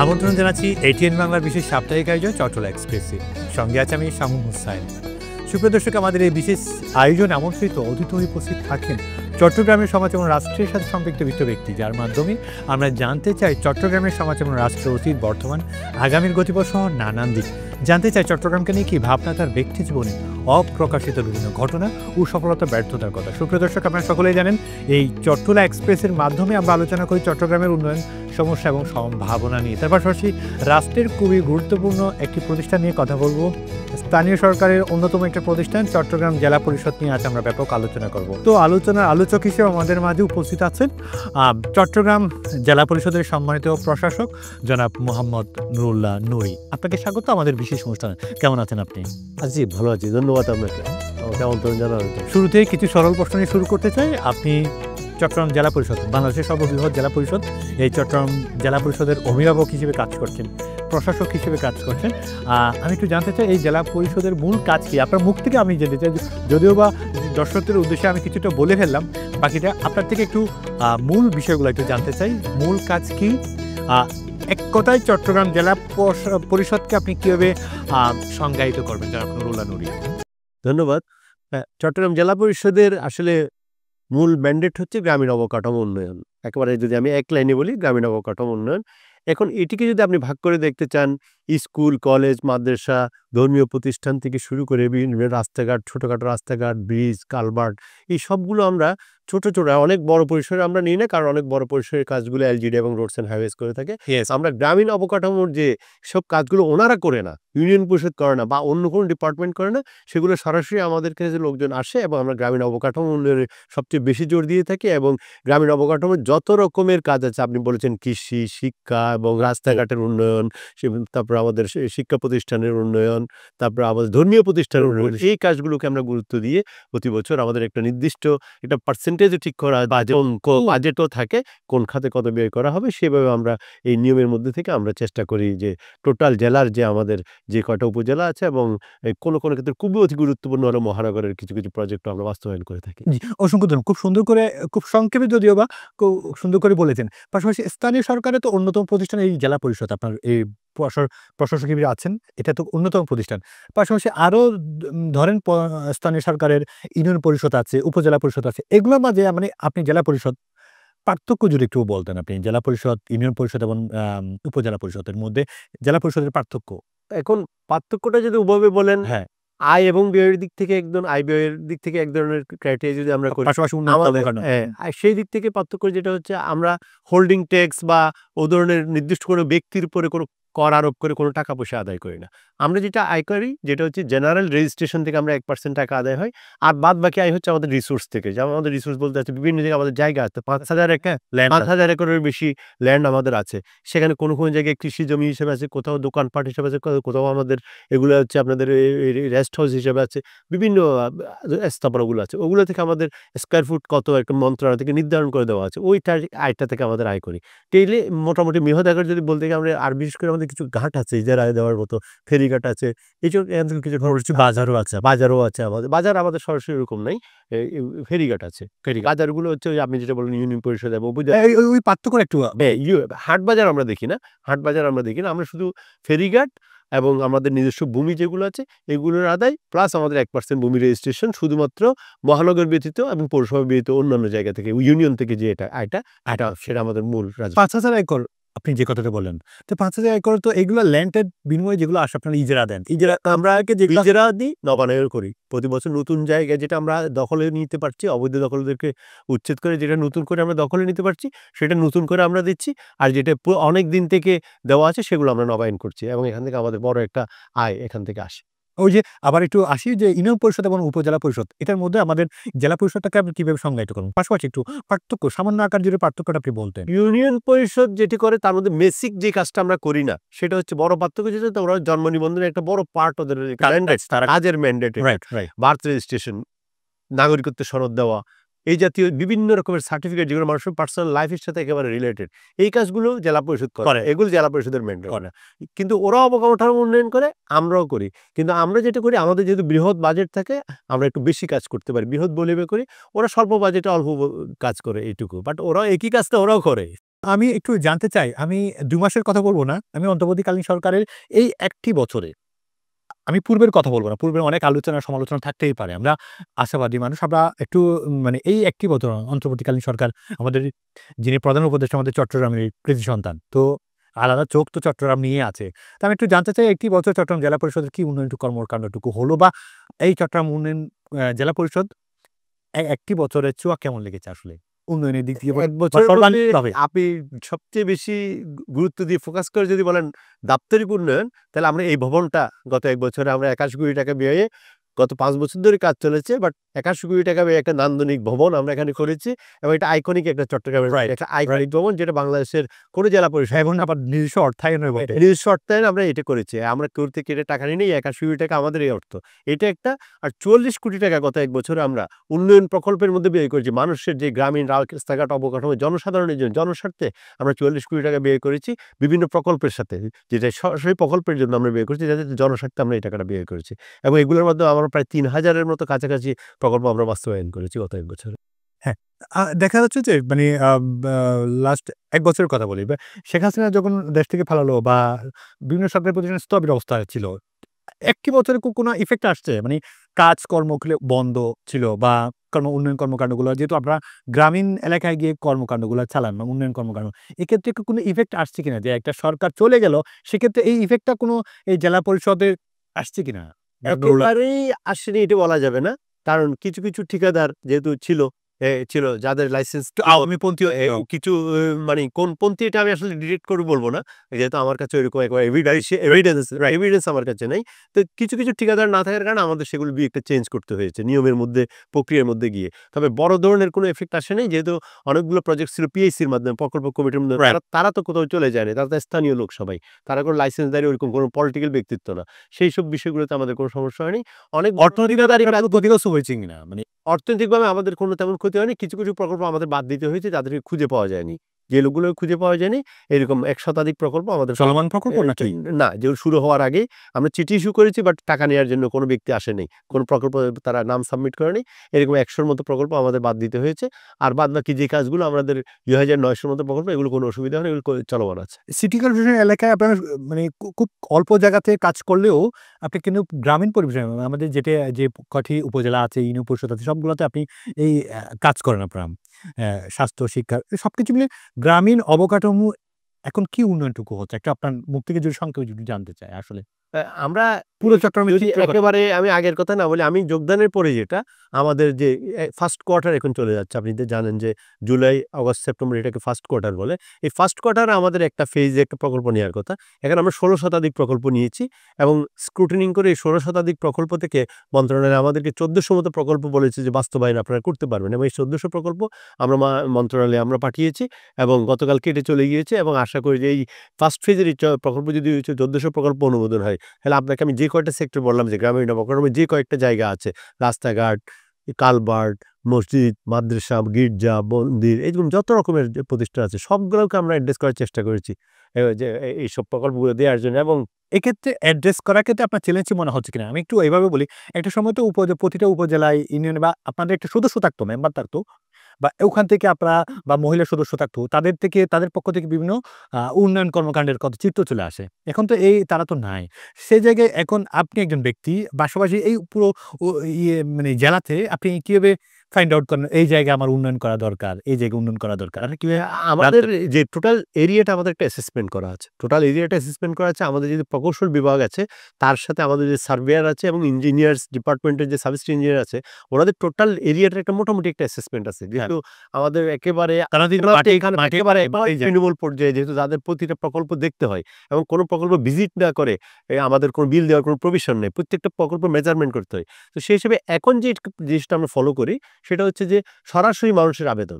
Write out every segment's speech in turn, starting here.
আমন্ত্রণ জানাচ্ছি এটিএন বাংলার বিশেষ সাপ্তাহিক আয়োজন চট্টলা এক্সপ্রেসে। সঙ্গে আছে আমি শামুম হুসাইন। সুপ্রিয় দর্শক, আমাদের এই বিশেষ আয়োজনে আমন্ত্রিত অতিথি হয়ে উপস্থিত থাকেন চট্টগ্রামের সমাজ এবং রাষ্ট্রের সাথে সম্পৃক্ত বিশিষ্ট ব্যক্তি, যার মাধ্যমে আমরা জানতে চাই চট্টগ্রামের সমাজ এবং রাষ্ট্রের অতীত, বর্তমান, আগামীর গতিপথ সহ নানান দিক জানতে চাই। চট্টগ্রামকে নিয়ে কি ভাবনা, তার ব্যক্তি জীবনে অপ্রকাশিত বিভিন্ন ঘটনা ও সফলতা ব্যর্থতার কথা। সুপ্রিয় দর্শক, আপনারা সকলেই জানেন এই চট্টলা এক্সপ্রেসের মাধ্যমে আমরা আলোচনা করি চট্টগ্রামের উন্নয়ন, সমস্যা এবং সম্ভাবনা নিয়ে। তার পাশাপাশি রাষ্ট্রের খুবই গুরুত্বপূর্ণ একটি প্রতিষ্ঠান নিয়ে কথা বলবো। স্থানীয় সরকারের অন্যতম একটা প্রতিষ্ঠান চট্টগ্রাম জেলা পরিষদ নিয়ে আজ আমরা ব্যাপক আলোচনা করব। তো আলোচনার আলোচক হিসেবে আমাদের মাঝে উপস্থিত আছেন চট্টগ্রাম জেলা পরিষদের সম্মানিত প্রশাসক জনাব মোহাম্মদ নুরুল্লাহ নুরি। আপনাকে স্বাগত আমাদের বিশেষ অনুষ্ঠানে। কেমন আছেন আপনি? জি, ভালো আছি, ধন্যবাদ আপনাকে আমন্ত্রণ জানানোর জন্য। শুরুতেই কিছু সরল প্রশ্ন নিয়ে শুরু করতে চাই। আপনি চট্টগ্রাম জেলা পরিষদ, বাংলাদেশের সর্ববৃহৎ জেলা পরিষদ, এই চট্টগ্রাম জেলা পরিষদের অভিভাবক হিসেবে কাজ করছেন, প্রশাসক হিসেবে কাজ করছেন। আমি একটু জানতে চাই এই জেলা পরিষদের মূল কাজ কি? আপনার মুখ থেকে আমি জানতে চাই, যদিও বা দর্শকদের উদ্দেশ্যে আমি কিছুটা বলে ফেললাম, বাকিটা আপনার থেকে একটু মূল বিষয়গুলো একটু জানতে চাই। মূল কাজ কি? এক কথায় চট্টগ্রাম জেলা পরিষদকে আপনি কীভাবে সংজ্ঞায়িত করবেন জনাব নুরুল্লাহ নুরি? ধন্যবাদ। চট্টগ্রাম জেলা পরিষদের আসলে মূল ম্যান্ডেট হচ্ছে গ্রামীণ অবকাঠামো উন্নয়ন। একেবারে যদি আমি এক লাইনে বলি, গ্রামীণ অবকাঠামো উন্নয়ন। এখন এটিকে যদি আপনি ভাগ করে দেখতে চান, স্কুল, কলেজ, মাদ্রাসা, ধর্মীয় প্রতিষ্ঠান থেকে শুরু করে বিভিন্ন রাস্তাঘাট, ছোটোখাটো রাস্তাঘাট, ব্রিজ, কালভার্ট, এই সবগুলো আমরা ছোট ছোট, অনেক বড় পরিসরে আমরা নিই না, কারণ অনেক বড় পরিসরের কাজগুলো এলজিডি এবং রোডস অ্যান্ড হাইওয়েজ করে থাকে। আমরা গ্রামীণ অবকাঠামোর যে সব কাজগুলো ওনারা করে না, ইউনিয়ন পরিষদ করে না বা অন্য কোনো ডিপার্টমেন্ট করে না, সেগুলো সরাসরি আমাদের কাছে লোকজন আসে এবং আমরা গ্রামীণ অবকাঠামো উন্নয়নের সবচেয়ে বেশি জোর দিয়ে থাকি। এবং গ্রামীণ অবকাঠামোর যত রকমের কাজ আছে, আপনি বলেছেন কৃষি, শিক্ষা এবং রাস্তাঘাটের উন্নয়ন, তারপর আমাদের শিক্ষা প্রতিষ্ঠানের উন্নয়ন, তারপর আমাদের ধর্মীয় প্রতিষ্ঠানের উন্নয়ন, এই কাজগুলোকে আমরা গুরুত্ব দিয়ে প্রতি বছর আমাদের একটা নির্দিষ্ট একটা পার্সেন্টেজও ঠিক করা, বাজেটও থাকে কোন খাতে কত ব্যয় করা হবে। সেভাবে আমরা এই নিয়মের মধ্যে থেকে আমরা চেষ্টা করি যে টোটাল জেলার যে আমাদের যে কয়টা উপজেলা আছে এবং কোনো কোনো ক্ষেত্রে খুবই অতি গুরুত্বপূর্ণ হলো মহানগরের কিছু কিছু প্রজেক্ট আমরা বাস্তবায়ন করে থাকি। জি, অসংখ্য ধন্যবাদ। খুব সুন্দর করে, খুব সংক্ষেপে যদিও বা খুব সুন্দর করে বলেছেন। পাশাপাশি স্থানীয় সরকারের তো অন্যতম প্রতিষ্ঠান এই জেলা পরিষদ, আপনার এই প্রশাসক হিসেবে আছেন, এটা তো অন্যতম প্রতিষ্ঠান। পাশাপাশি আরও ধরেন স্থানীয় সরকারের ইউনিয়ন পরিষদ আছে, উপজেলা পরিষদ আছে, এগুলোর মাঝে মানে আপনি জেলা পরিষদ পার্থক্য যদি একটু বলতেন। আপনি জেলা পরিষদ, ইউনিয়ন পরিষদ এবং উপজেলা পরিষদের মধ্যে জেলা পরিষদের পার্থক্য। এখন পার্থক্যটা যদি ওভাবে বলেন, হ্যাঁ, আয় এবং ব্যয়ের দিক থেকে আয় ব্যয়ের দিক থেকে এক ধরনের ক্রাইটেরিয়া যদি আমরা করি, পাশাপাশি সেই দিক থেকে পার্থক্য যেটা হচ্ছে, আমরা হোল্ডিং ট্যাক্স বা ও ধরনের নির্দিষ্ট কোনো ব্যক্তির উপরে কোনো কর আরোপ করে কোনো টাকা পয়সা আদায় করি না। আমরা যেটা আয় করি, যেটা হচ্ছে জেনারেল রেজিস্ট্রেশন থেকে আমরা 1% টাকা আদায় হয়, আর বাদ বাকি আয় হচ্ছে আমাদের রিসোর্স থেকে। যেমন আমাদের রিসোর্স বলতে আছে বিভিন্ন জায়গায় আমাদের জায়গা আছে, 5,000 একরের বেশি ল্যান্ড আমাদের আছে। সেখানে কোনো কোনো জায়গায় কৃষি জমি হিসেবে আছে, কোথাও দোকানপাট হিসেবে আছে, কোথাও আমাদের এগুলো হচ্ছে আপনাদের রেস্ট হাউস হিসেবে আছে, বিভিন্ন স্থাপনাগুলো আছে। ওগুলো থেকে আমাদের স্কোয়ার ফুট কত একটা মন্ত্রণালয় থেকে নির্ধারণ করে দেওয়া আছে, ওইটার আয়টা থেকে আমাদের আয় করি। টেইলে মোটামুটি বৃহৎ আকার যদি বলতে গিয়ে আমরা, আর বিশেষ করে আমাদের কিছু ঘাট আছে ইজারা আয় দেওয়ার মতো, ফেরিঘাট আছে, এইসব কিছু বাজারও আছে। বাজার আমাদের সরাসরি এরকম নাই, ফেরিঘাট আছে। বাজারগুলো হচ্ছে আপনি যেটা বলেন ইউনিয়ন পরিষদ এবং ওই পার্থক্য একটু। হাট বাজার আমরা দেখি না, আমরা শুধু ফেরিঘাট এবং আমাদের নিজস্ব ভূমি যেগুলো আছে এগুলোর আদায়, প্লাস আমাদের 1% ভূমি রেজিস্ট্রেশন শুধুমাত্র মহানগর ব্যতীত এবং পৌরসভা ব্যতীত অন্যান্য জায়গা থেকে, ইউনিয়ন থেকে যে এটা সেটা আমাদের মূল। 5,000 একর আপনি যে কথাটা বললেন, তো 5,000 একর তো এগুলো ল্যান্ডের বিনিময়ে যেগুলো আসে আপনারা ইজারা দেন, আমরা ইজারা দিই, নবায়ন করি প্রতি বছর। নতুন জায়গায় যেটা আমরা দখলে নিতে পারছি, অবৈধ দখলদেরকে উচ্ছেদ করে যেটা নতুন করে আমরা দখলে নিতে পারছি, সেটা নতুন করে আমরা দিচ্ছি। আর যেটা অনেক দিন থেকে দেওয়া আছে সেগুলো আমরা নবায়ন করছি এবং এখান থেকে আমাদের বড় একটা আয় এখান থেকে আসে। ওই যে আবার একটু আসি যে ইউনিয়ন পরিষদ এবং উপজেলা পরিষদ, এটার মধ্যে আমাদের জেলা পরিষদটাকে আপনি কিভাবে সংজ্ঞায়িত করুন? পাশাপাশি একটু পার্থক্য, সামান্য আকার জুড়ে পার্থক্যটা আপনি বলতেন। ইউনিয়ন পরিষদ যেটি করে তার মধ্যে বেসিক যে কাজটা আমরা করি না, সেটা হচ্ছে বড় পার্থক্য, যেটা ওরা জন্ম নিবন্ধনের একটা বড় পার্ট ওদের কাজের ম্যান্ডেট, বার্থ রেজিস্ট্রেশন, নাগরিকত্ব সনদ দেওয়া, এই জাতীয় বিভিন্ন রকমের সার্টিফিকেট যেগুলো মানুষের পার্সোনাল লাইফের সাথে একেবারে রিলেটেড, এই কাজগুলো জেলা পরিষদ করে, এগুলো জেলা পরিষদের ম্যান্ডেট করে। কিন্তু ওরা অবকাঠামো উন্নয়ন করে, আমরাও করি। কিন্তু আমরা যেটা করি, আমাদের যেহেতু বৃহৎ বাজেট থাকে, আমরা একটু বেশি কাজ করতে পারি, বৃহৎ বলে করি। ওরা স্বল্প বাজেটে অল্প কাজ করে, এইটুকু। বাট ওরা একই কাজটা ওরাও করে। আমি একটু জানতে চাই, আমি ২ মাসের কথা বলব না। আমি অন্তর্বর্তীকালীন সরকারের এই ১ টি বছরে, আমি পূর্বের কথা বলব না। পূর্বের অনেক আলোচনা সমালোচনা থাকতেই পারে। আমরা আশাবাদী মানুষ। আমরা একটু মানে এই ১ টি বছর অন্তর্বর্তীকালীন সরকার, আমাদের যিনি প্রধান উপদেষ্টা আমাদের চট্টগ্রামের কৃতি সন্তান। তো আলাদা চোখ তো চট্টগ্রাম নিয়ে আছে। তো আমি একটু জানতে চাই, ১ টি বছর চট্টগ্রাম জেলা পরিষদের কি উন্নয়ন কর্মকান্ডটুকু হলো, বা এই চট্টগ্রাম উন্নয়ন জেলা পরিষদ ১ টি বছরের ছোঁয়া কেমন লেগেছে আসলে? উন্নয়নের দিক দিয়ে বা ১ বছরের মধ্যে সর্বাঙ্গীনভাবে? আপনি সবচেয়ে বেশি গুরুত্ব দিয়ে ফোকাস করে যদি বলেন দাপ্তরিক উন্নয়ন, তাহলে আমরা এই ভবনটা গত ১ বছরে আমরা ৮১ কোটি টাকা ব্যয়ে গত ৫ বছর ধরে কাজ চলেছে। বাট ৮১ কোটি টাকা ব্যয়ে একটা নান্দনিক ভবন আমরা এখানে করেছি এবং এটা আইকনিক একটা চট্টগ্রামের রাইট, একটা রাইট। আইকনিক ভবন, যেটা বাংলাদেশের কোনো জেলা পরিষদ এবং আবার নিজস্ব অর্থায়নের বটে। নিজস্ব অর্থায়নে আমরা এটা করেছি। আমরা কেউ থেকে কেটে টাকা নিই নাই, ৮১ কোটি টাকা আমাদের এই অর্থ। এটা একটা। আর ৪৪ কোটি টাকা গত ১ বছরে আমরা উন্নয়ন প্রকল্পের মধ্যে ব্যয় করেছি। মানুষের যে গ্রামীণ রাস্তাঘাট অবকাঠামো জনসাধারণের জন্য জনস্বার্থে আমরা ৪৪ কোটি টাকা ব্যয় করেছি বিভিন্ন প্রকল্পের সাথে। যেটা সরাসরি প্রকল্পের জন্য আমরা ব্যয় করেছি, যাতে জনস্বার্থে আমরা এই টাকাটা ব্যয় করেছি। এবং এগুলোর মাধ্যমে আমরা প্রায় ৩,০০০ এর মতো কাছাকাছি প্রকল্প আমরা বাস্তবায়ন করেছি গত ১ বছরে। হ্যাঁ, দেখা যাচ্ছে যে মানে বা লাস্ট ১ বছরের কথা বলি। শেখ হাসিনা যখন দেশ থেকে পালালো, বা বিভিন্ন সরকারি প্রতিষ্ঠান স্থবির অবস্থায় ছিল, ১ টি বছরে কোনো ইফেক্ট আসছে? মানে কাজকর্মগুলো বন্ধ ছিল, বা উন্নয়ন কর্মকান্ডগুলো, যেহেতু আপনারা গ্রামীণ এলাকায় গিয়ে কর্মকান্ডগুলো চালান বা উন্নয়ন কর্মকান্ড, এক্ষেত্রে কি কোনো ইফেক্ট আসছে কিনা? যে একটা সরকার চলে গেল, সেক্ষেত্রে এই ইফেক্টটা কোনো এই জেলা পরিষদে আসছে কিনা? একেবারেই আসেনি এটা বলা যাবে না। কারণ কিছু, কিছু ঠিকাদার যেহেতু ছিল যাদের লাইসেন্স আওয়ামীপন্থী কিছু মানে কোন পন্থী এটা আমি আসলে ডিরেক্ট করে বলব না। যেহেতু আমার কাছে ওইরকম একবার এভিডেন্স আমার কাছে নাই। তো কিছু, কিছু ঠিকাদার না থাকার কারণে আমাদের সেগুলো একটা চেঞ্জ করতে হয়েছে নিয়মের মধ্যে, প্রক্রিয়ার মধ্যে গিয়ে। তবে বড় ধরনের কোনো ইফেক্ট আসে নাই, যেহেতু অনেকগুলো প্রজেক্ট ছিল পিএইসির মাধ্যমে, প্রকল্প কমিটির মাধ্যমে। তারা তো কোথাও চলে যায়নি। তারা তো স্থানীয় লোক সবাই। তারা কোনো লাইসেন্সধারী ওরকম কোনো পলিটিক্যাল ব্যক্তিত্ব না। সেইসব বিষয়গুলোতে আমাদের কোনো সমস্যা হয়নি। অনেক অর্থনৈতিক ক্ষতিগ্রস্ত হয়েছে কিনা? মানে অর্থনৈতিকভাবে আমাদের কোনো তেমন ক্ষতি হয়নি। কিছু, কিছু প্রকল্প আমাদের বাদ দিতে হয়েছে, যাদেরকে খুঁজে পাওয়া যায়নি। যে লোকগুলো খুঁজে পাওয়া যায়নি, এরকম ১ শতাধিক প্রকল্প আমাদের চলমান প্রকল্প নাকি? না, যেগুলো শুরু হওয়ার আগেই আমরা চিঠি ইস্যু করেছি, বাট টাকা নেওয়ার জন্য কোনো ব্যক্তি আসেনি। কোনো প্রকল্প তারা নাম সাবমিট করেনি। এরকম ১০০ র মতো প্রকল্প আমাদের বাদ দিতে হয়েছে। আর বাদবাকি যে কাজগুলো আমাদের ২,৯০০ র মতো প্রকল্প, এগুলো কোনো অসুবিধা হয়নি, এগুলো চলমান আছে। সিটি কর্পোরেশন এলাকায় আপনারা মানে খুব অল্প জায়গাতে কাজ করলেও আপনি কিন্তু গ্রামীণ পরিবেশে, আমাদের যে কটি উপজেলা আছে, ইউনিয়ন পরিষদ আছে, সবগুলোতে আপনি এই কাজ করেন আপনারা। স্বাস্থ্য, শিক্ষা সবকিছু মিলে গ্রামীণ অবকাঠামো এখন কি উন্নয়নটুকু হচ্ছে? একটু আপনার মুখ থেকে যদি সংক্ষেপে যদি জানতে চাই আসলে। আমরা পুরো চট্টগ্রামের যদি চিত্র একেবারে আমি আগের কথা না বলি, আমি যোগদানের পরে যেটা আমাদের যে ফার্স্ট কোয়ার্টার এখন চলে যাচ্ছে। আপনি তো জানেন যে জুলাই, আগস্ট, সেপ্টেম্বর এটাকে ফার্স্ট কোয়ার্টার বলে। এই ফার্স্ট কোয়ার্টারে আমাদের একটা ফেজে একটা প্রকল্প নেওয়ার কথা। এখানে আমরা ১৬ শতাধিক প্রকল্প নিয়েছি এবং স্ক্রুটিনিং করে এই ১৬ শতাধিক প্রকল্প থেকে মন্ত্রণালয় আমাদেরকে ১৪০০ মতো প্রকল্প বলেছে যে বাস্তবায়ন আপনারা করতে পারবেন, এবং এই ১৪০০ প্রকল্প আমরা মন্ত্রণালয়ে আমরা পাঠিয়েছি এবং গতকালকে এটা চলে গিয়েছে। এবং আশা করি যে এই ফার্স্ট ফেজের এই প্রকল্প যদি ১৪০০ প্রকল্প অনুমোদন হয়, তাহলে আপনাকে আমি যে কয়টা সেক্টর বললাম যে গ্রামীণ অবকাঠামো যে কয়েকটা জায়গা আছে, রাস্তাঘাট, কালভার্ট, মসজিদ, মাদ্রাসা, গির্জা, মন্দির, এরকম যত রকমের যে প্রতিষ্ঠান আছে, সবগুলোকে আমরা অ্যাড্রেস করার চেষ্টা করেছি যে এইসব প্রকল্পগুলো দেওয়ার জন্য। এবং এক্ষেত্রে অ্যাড্রেস করার ক্ষেত্রে আপনার চ্যালেঞ্জ মনে হচ্ছে কিনা? আমি একটু এভাবে বলি, একটা সময় তো প্রতিটা উপজেলায়, ইউনিয়নে বা আপনাদের একটা সদস্য থাকতো, মেম্বার থাকতো, বা ওখান থেকে আপনারা বা মহিলা সদস্য থাকতো, তাদের পক্ষ থেকে বিভিন্ন উন্নয়ন কর্মকাণ্ডের কথা চিত্র চলে আসে। এখন তো তারা তো নাই। সেই জায়গায় এখন আপনি একজন ব্যক্তি, পাশাপাশি এই পুরো ও মানে জেলাতে আপনি কিভাবে ফাইন্ড আউট করেন এই জায়গায় আমার উন্নয়ন করা দরকার, এই জায়গায় উন্নয়ন করা দরকার? আপনি কিভাবে আমাদের যে টোটাল এরিয়াটা আমাদের একটা অ্যাসেসমেন্ট করা আছে। টোটাল এরিয়াটা অ্যাসেসমেন্ট করা আছে। আমাদের যে প্রকৌশল বিভাগ আছে, তার সাথে আমাদের যে সার্ভেয়ার আছে এবং ইঞ্জিনিয়ার্স ডিপার্টমেন্টের যে সাবস্ট্রি ইঞ্জিনিয়ার আছে, ওনাদের টোটাল এরিয়াটার একটা মোটামুটি একটা অ্যাসেসমেন্ট আছে। যেহেতু আমাদের একেবারে তারা যদি একেবারে তৃণমূল পর্যায়ে, যেহেতু তাদের প্রতিটা প্রকল্প দেখতে হয় এবং কোনো প্রকল্প ভিজিট না করে আমাদের কোনো বিল দেওয়ার কোনো প্রভিশন নেই। প্রত্যেকটা প্রকল্প মেজারমেন্ট করতে হয়। তো সেই হিসেবে এখন যে জিনিসটা আমরা ফলো করি, সেটা হচ্ছে যে সরাসরি মানুষের আবেদন,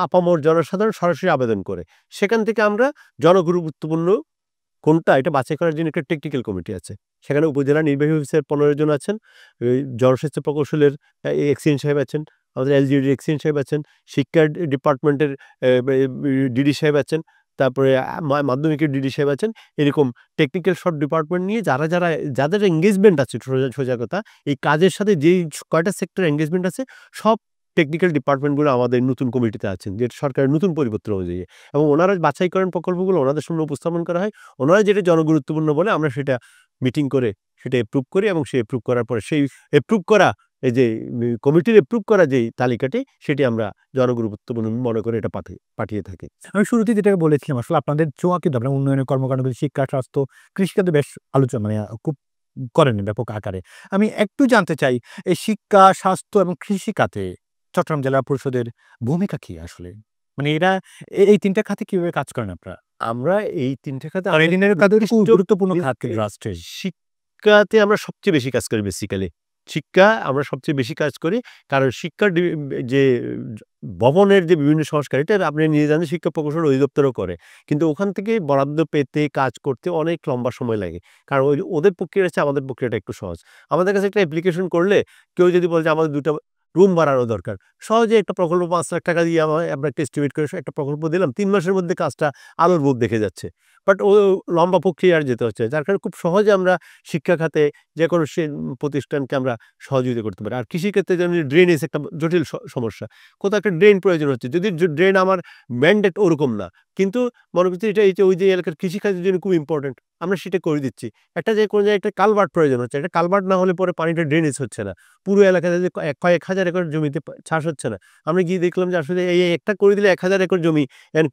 আপামর জনসাধারণ সরাসরি আবেদন করে সেখান থেকে আমরা জনগুরুত্বপূর্ণ কোনটা এটা বাছাই করার জন্য একটা টেকনিক্যাল কমিটি আছে। সেখানে উপজেলা নির্বাহী অফিসার ১৫ জন আছেন, জনস্বাস্থ্য প্রকৌশলের এক্সিয়েন্ট সাহেব আছেন, আমাদের এলজিইডির এক্সিয়েন্ট সাহেব আছেন, শিক্ষা ডিপার্টমেন্টের ডিডি সাহেব আছেন, তারপরে মাধ্যমিকের ডিডি সাহেব আছেন। এরকম টেকনিক্যাল সব ডিপার্টমেন্ট নিয়ে যাদের এঙ্গেজমেন্ট আছে, সোজা কথা এই কাজের সাথে যেই কয়টা সেক্টর এঙ্গেজমেন্ট আছে, সব টেকনিক্যাল ডিপার্টমেন্টগুলো আমাদের নতুন কমিটিতে আছেন, যেটা সরকারের নতুন পরিপত্র অনুযায়ী, এবং ওনারা বাছাই করেন প্রকল্পগুলো, ওনাদের সামনে উপস্থাপন করা হয়। ওনারা যেটা জনগুরুত্বপূর্ণ বলে আমরা সেটা মিটিং করে সেটা এপ্রুভ করি, এবং সেই এপ্রুভ করার পরে সেই এপ্রুভ করা এই যে কমিটির এপ্রুভ করা যেই তালিকাটি সেটি আমরা জনগুরুত্বপূর্ণ মনে করে এটা পাঠিয়ে থাকি। আমি শুরুতে যেটা বলেছিলাম আসলে আপনাদের ছোঁয়া কিন্তু আপনার উন্নয়নের কর্মকাণ্ডগুলি শিক্ষা, স্বাস্থ্য, কৃষিখাতে বেশ আলোচনা মানে খুব করেন ব্যাপক আকারে। আমি একটু জানতে চাই এই শিক্ষা, স্বাস্থ্য এবং কৃষিখাতে চট্টগ্রাম জেলা পরিষদের ভূমিকা কি আসলে? মানে এরা এই ৩ টা খাতে কিভাবে কাজ করেন আপনারা? আমরা এই ৩ টা খাতে আর এই ৩ খাতে খুব গুরুত্বপূর্ণ খাত কিন্তু রাষ্ট্রে। শিক্ষাতে আমরা সবচেয়ে বেশি কাজ করি বেসিক্যালি। শিক্ষা আমরা সবচেয়ে বেশি কাজ করি। কারণ শিক্ষার যে ভবনের যে বিভিন্ন সংস্কার, এটা আপনি নিজে জানেন শিক্ষা প্রকৌশল অধিদপ্তরও করে। কিন্তু ওখান থেকে বরাদ্দ পেতে কাজ করতে অনেক লম্বা সময় লাগে। কারণ ওদের প্রক্রিয়া হচ্ছে, আমাদের প্রক্রিয়াটা একটু সহজ। আমাদের কাছে একটা অ্যাপ্লিকেশন করলে কেউ যদি বলে যে আমাদের ২ টা রুম বাড়ানো দরকার, সহজে একটা প্রকল্প ৫ লাখ টাকা দিয়ে আমরা একটা এস্টিমেট করে একটা প্রকল্প দিলাম, ৩ মাসের মধ্যে কাজটা আলোর মুখ দেখে যাচ্ছে। বাট লম্বা প্রক্রিয়ায় যেতে হচ্ছে, যার কারণে খুব সহজে আমরা শিক্ষা খাতে যে কোনো প্রতিষ্ঠানকে আমরা সহযোগিতা করতে পারি। আর কৃষিক্ষেত্রে যেমন ড্রেনেজ একটা জটিল সমস্যা, কোথাও একটা ড্রেন প্রয়োজন হচ্ছে, যদি ড্রেন আমার ম্যান্ডেট ওরকম না, কিন্তু মনে করছি এটা ওই যে এলাকার কৃষিকাজের জন্য খুব ইম্পর্টেন্ট, আমরা সেটা করে দিচ্ছি। একটা যে কোনো জায়গায় একটা কালভার্ট প্রয়োজন হচ্ছে, একটা কালভার্ট না হলে পরে পানিটা ড্রেনেজ হচ্ছে না, পুরো এলাকাতে যে কয়েক হাজার একর জমিতে চাষ হচ্ছে না। আমরা গিয়ে দেখলাম যে আসলে এই একটা করে দিলে ১,০০০ একর জমি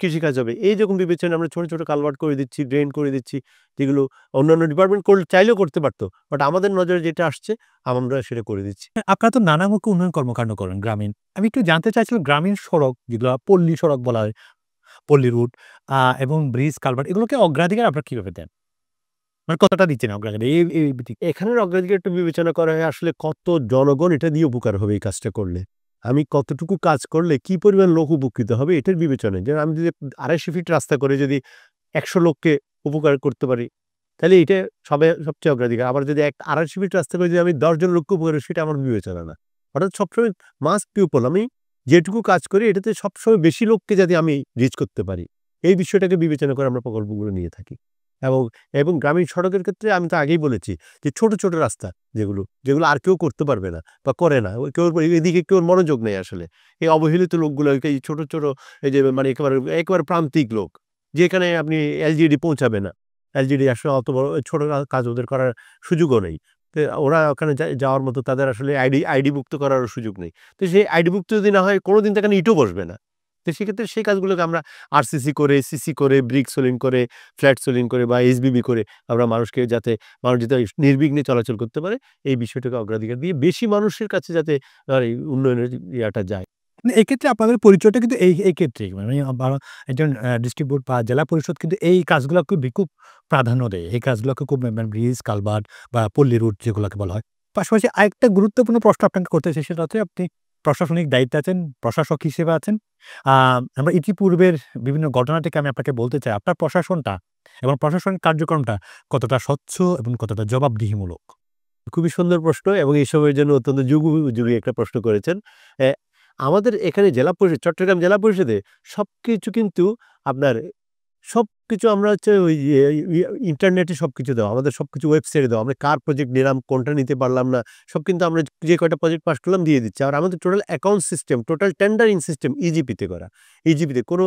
কৃষিকাজ হবে। এই যখন বিবেচনা আমরা ছোট ছোট কালভার্ট করে দিচ্ছি, ড্রেন করে দিচ্ছি, যেগুলো অন্যান্য ডিপার্টমেন্ট চাইলেও করতে পারতো, বাট আমাদের নজরে যেটা আসছে আমরা সেটা করে দিচ্ছি। আপনারা তো নানামুখী উন্নয়ন কর্মকাণ্ড করেন গ্রামীণ। আমি একটু জানতে চাইছিলাম গ্রামীণ সড়ক যেগুলো পল্লী সড়ক বলা হয়, পল্লী রুট এবং ব্রিজ, কালভার্ট এগুলোকে অগ্রাধিকার আপনারা কিভাবে দেন? মানে কতটা দিচ্ছেন অগ্রাধিকার? এখানের অগ্রাধিকার একটু বিবেচনা করা হয় আসলে কত জনগণ এটা দিয়ে উপকার হবে এই কাজটা করলে। আমি কতটুকু কাজ করলে কি পরিমাণ লোক উপকৃত হবে এটার বিবেচনায়। যেমন আমি যদি ২৫০ ফিট রাস্তা করে যদি ১০০ লোককে উপকার করতে পারি, তাহলে এটা সবচেয়ে অগ্রাধিকার। আবার যদি ২৫০ ফিট রাস্তা করে যদি আমি ১০ জন লোককে উপকার করি, সেটা আমার বিবেচনা না। অর্থাৎ সবসময় মাস্ট পিপল, আমি যেটুকু কাজ করি এটাতে সবসময় বেশি লোককে যদি আমি রিচ করতে পারি, এই বিষয়টাকে বিবেচনা করে আমরা প্রকল্পগুলো নিয়ে থাকি। এবং গ্রামীণ সড়কের ক্ষেত্রে আমি তো আগেই বলেছি যে ছোট ছোট রাস্তা যেগুলো আর কেউ করতে পারবে না বা করে না, কেউ এদিকে কেউ মনোযোগ নেই আসলে। এই অবহেলিত লোকগুলো, এই ছোট ছোট এই যে মানে একেবারে প্রান্তিক লোক, যেখানে আপনি এলজিডি পৌঁছাবে না, এলজিডি আসলে অত বড় ছোট কাজ ওদের করার সুযোগও নেই। তো ওরা ওখানে যাওয়ার মতো তাদের আসলে আইডিভুক্ত করারও সুযোগ নেই। তো সেই আইডিভুক্ত যদি না হয়, কোনোদিন সেখানে ইটও বসবে না। তো সেক্ষেত্রে সেই কাজগুলোকে আমরা আরসিসি করে, সিসি করে, ব্রিক সোলিং করে, ফ্ল্যাট সোলিং করে বা এসবিবি করে আমরা মানুষ যাতে নির্বিঘ্নে চলাচল করতে পারে, এই বিষয়টাকে অগ্রাধিকার দিয়ে বেশি মানুষের কাছে যাতে এই উন্নয়নের ইয়াটা যায়। এক্ষেত্রে আপনাদের পরিচয়টা কিন্তু এই ক্ষেত্রেই মানে একজন ডিস্ট্রিক্ট বোর্ড বা জেলা পরিষদ কিন্তু এই কাজগুলোকে খুব প্রাধান্য দেয়। এই কাজগুলোকে খুব মানে ব্রিজ, কালভার্ট বা পল্লী রুট যেগুলোকে বলা হয়। পাশাপাশি আরেকটা গুরুত্বপূর্ণ প্রশ্ন আপনাকে করতে চাই, সেটা হচ্ছে আপনি প্রশাসনিক দায়িত্বে আছেন, প্রশাসক হিসেবে আছেন। আমরা ইতিপূর্বের বিভিন্ন ঘটনা থেকে আমি আপনাকে বলতে চাই, আপনার প্রশাসনটা এবং প্রশাসনিক কার্যক্রমটা কতটা স্বচ্ছ এবং কতটা জবাবদিহিমূলক? খুবই সুন্দর প্রশ্ন, এবং এসবের জন্য অত্যন্ত যুগোপযোগী একটা প্রশ্ন করেছেন। আমাদের এখানে চট্টগ্রাম জেলা পরিষদে সবকিছু কিন্তু আপনার সবকিছু আমরা হচ্ছে ওই ইন্টারনেটে সবকিছু দেওয়া, আমাদের সবকিছু ওয়েবসাইটে দেওয়া। আমরা কার প্রজেক্ট নিলাম, কোনটা নিতে পারলাম না, সব কিন্তু আমরা যে কয়টা প্রজেক্ট পাস করলাম দিয়ে দিচ্ছি। আর আমাদের total account system, total tendering system ইজিপিতে করা। ইজিপিতে কোনো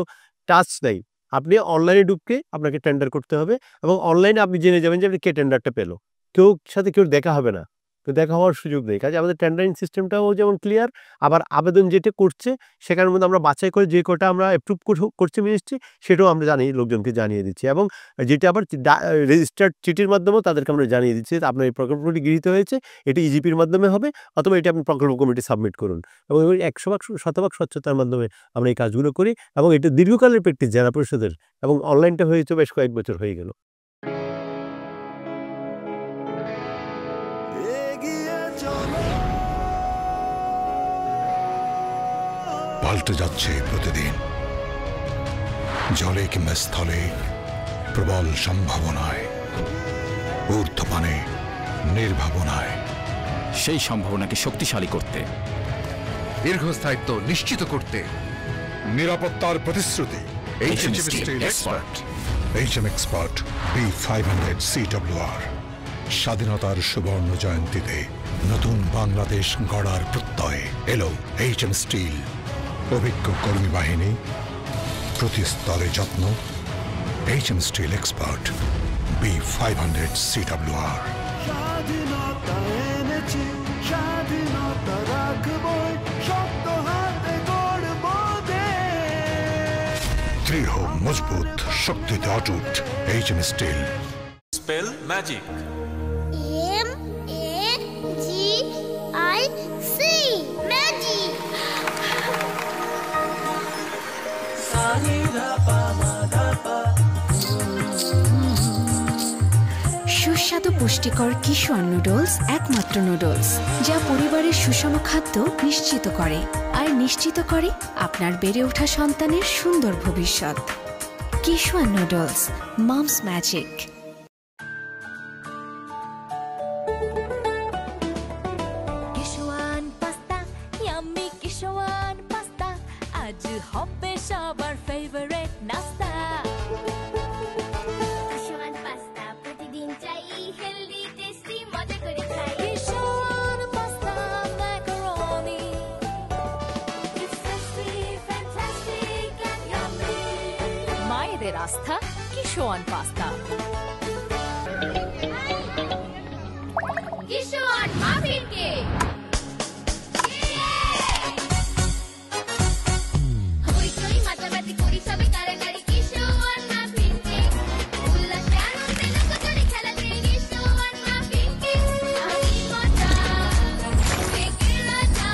টাচ নাই। আপনি অনলাইনে ঢুকে আপনাকে টেন্ডার করতে হবে, এবং অনলাইনে আপনি জেনে যাবেন যে আপনি কে টেন্ডারটা পেলো। কেউ দেখা হবে না, দেখা হওয়ার সুযোগ নেই। কাজে আমাদের টেন্ডারিং সিস্টেমটাও যেমন ক্লিয়ার, আবার আবেদন যেটা করছে সেখানের মধ্যে আমরা বাছাই করে যে কটা আমরা অ্যাপ্রুভ করছি মিনিস্ট্রি, সেটাও আমরা লোকজনকে জানিয়ে দিচ্ছি, এবং যেটা আবার রেজিস্টার্ড চিঠির মাধ্যমেও তাদেরকে আমরা জানিয়ে দিচ্ছি আপনার এই প্রকল্পটি গৃহীত হয়েছে, এটি ইজিপির মাধ্যমে হবে, অথবা এটা আপনি প্রকল্প কমিটি সাবমিট করুন। এবং ১০০% স্বচ্ছতার মাধ্যমে আমরা এই কাজগুলো করি, এবং এটা দীর্ঘকালের প্র্যাকটিস জেলা পরিষদের, এবং অনলাইনটা হয়েছে বেশ কয়েক বছর হয়ে গেল। পাল্টে যাচ্ছে প্রতিদিন, জলে কিংবা স্থলে, প্রবল সম্ভাবনায়, ঊর্ধ্বপানে, নির্ভাবনায়। সেই সম্ভাবনাকে শক্তিশালী করতে, দীর্ঘস্থায়িত্ব নিশ্চিত করতে, নিরাপত্তার প্রতিশ্রুতি। HM এক্সপার্ট B500 CWR স্বাধীনতার সুবর্ণ জয়ন্তীতে নতুন বাংলাদেশ গড়ার প্রত্যয় এলো এইচএম স্টিল। অভিজ্ঞ কর্মী বাহিনী, প্রতি স্তরে যত্ন। HM steel expert B500 CWR। স্বাধীনতা এনেছি, স্বাধীনতা রাখবই, শক্ত হাতে গড়ব দেশ। দৃঢ়, মজবুত, শক্তিতে অটুট। HM steel. Spell magic. MAGIC magic. সুস্বাদু পুষ্টিকর কিশোর নুডলস একমাত্র নুডলস যা পরিবারের সুষম খাদ্য নিশ্চিত করে আর নিশ্চিত করে আপনার বেড়ে ওঠা সন্তানের সুন্দর ভবিষ্যৎ। Kishore noodles, moms magic. Kishwan pasta, yummy Kishwan pasta, আজ হবে সবার ফেভারিট নাস্তা। কিশোর পাস্তা প্রতিদিন চাই, হেলদি টেস্টি মজা করে খাই। Kishwan pasta macaroni, It's tasty, fantastic and yummy. মায়েদের আস্থা Kishwan pasta. Kishore muffin cake. হইচই মাতামাতি করি সবে কারাকারি, কিশোর মাফিন কেক। উল্লাসে আনন্দে লোকজনে খেলাতে, কিশোর মাফিন কেক। আমি মজা, কেকের রাজা।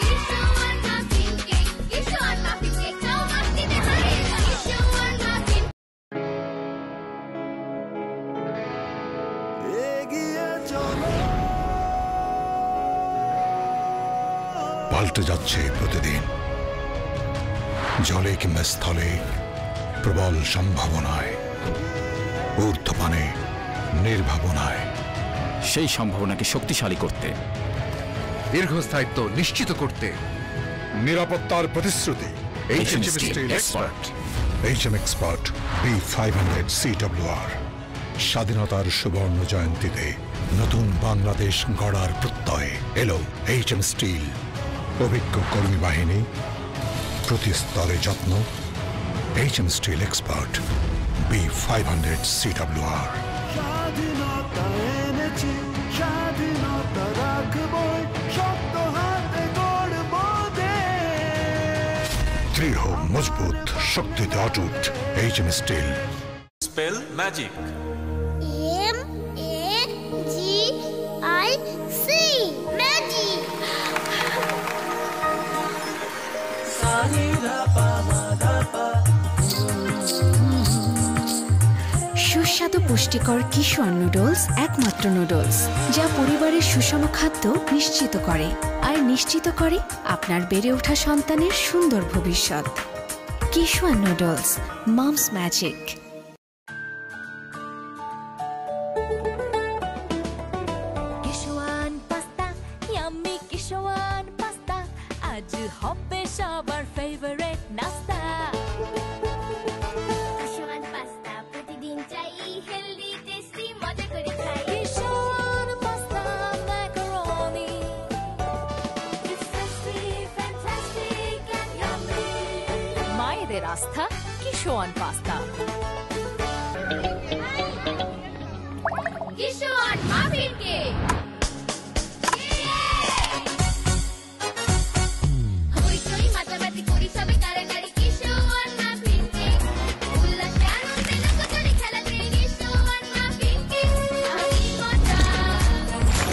কিশোর মাফিন কেক, কিশোর মাফিন কেক, খাও মাস্তিতে হারে। কিশোর মাফিন। এগিয়ে চলো, পাল্টে যাচ্ছে প্রতিদিন। জলে কিংবা স্থলে, প্রবল সম্ভাবনায়, ঊর্ধ্বপানে, নির্ভাবনায়। সেই সম্ভাবনাকে শক্তিশালী করতে, দীর্ঘস্থায়িত্ব নিশ্চিত করতে, নিরাপত্তার প্রতিশ্রুতি। HM steel expert. HM expert B500 CWR। স্বাধীনতার সুবর্ণ জয়ন্তীতে নতুন বাংলাদেশ গড়ার প্রত্যয় এলো এইচএম স্টিল। অভিজ্ঞ কর্মী বাহিনী, প্রতি স্তরে যত্ন। HM steel expert B500 CWR। স্বাধীনতা এনেছি, স্বাধীনতা রাখবই, শক্ত হাতে গড়ব দেশ। দৃঢ়, মজবুত, শক্তিতে অটুট। HM steel. Spell magic. MAGIC magic. সুস্বাদু পুষ্টিকর কিশোর নুডলস একমাত্র নুডলস যা পরিবারের সুষম খাদ্য নিশ্চিত করে আর নিশ্চিত করে আপনার বেড়ে ওঠা সন্তানের সুন্দর ভবিষ্যৎ। Kishore noodles, moms magic. Kishwan pasta, yummy Kishwan pasta, আজ হবে সবার ফেভারিট নাস্তা। কিশোর পাস্তা প্রতিদিন চাই, হেলদি টেস্টি মজা করে খাই। Kishore pasta macaroni, It's tasty, fantastic and yummy. মায়েদের আস্থা Kishwan pasta. Kishore muffin cake. হইচই মাতামাতি করি সবে কারাকারি, কিশোর মাফিন কেক। উল্লাসে আনন্দে লোকজনে খেলাতে, কিশোর মাফিন কেক। আমি মজা,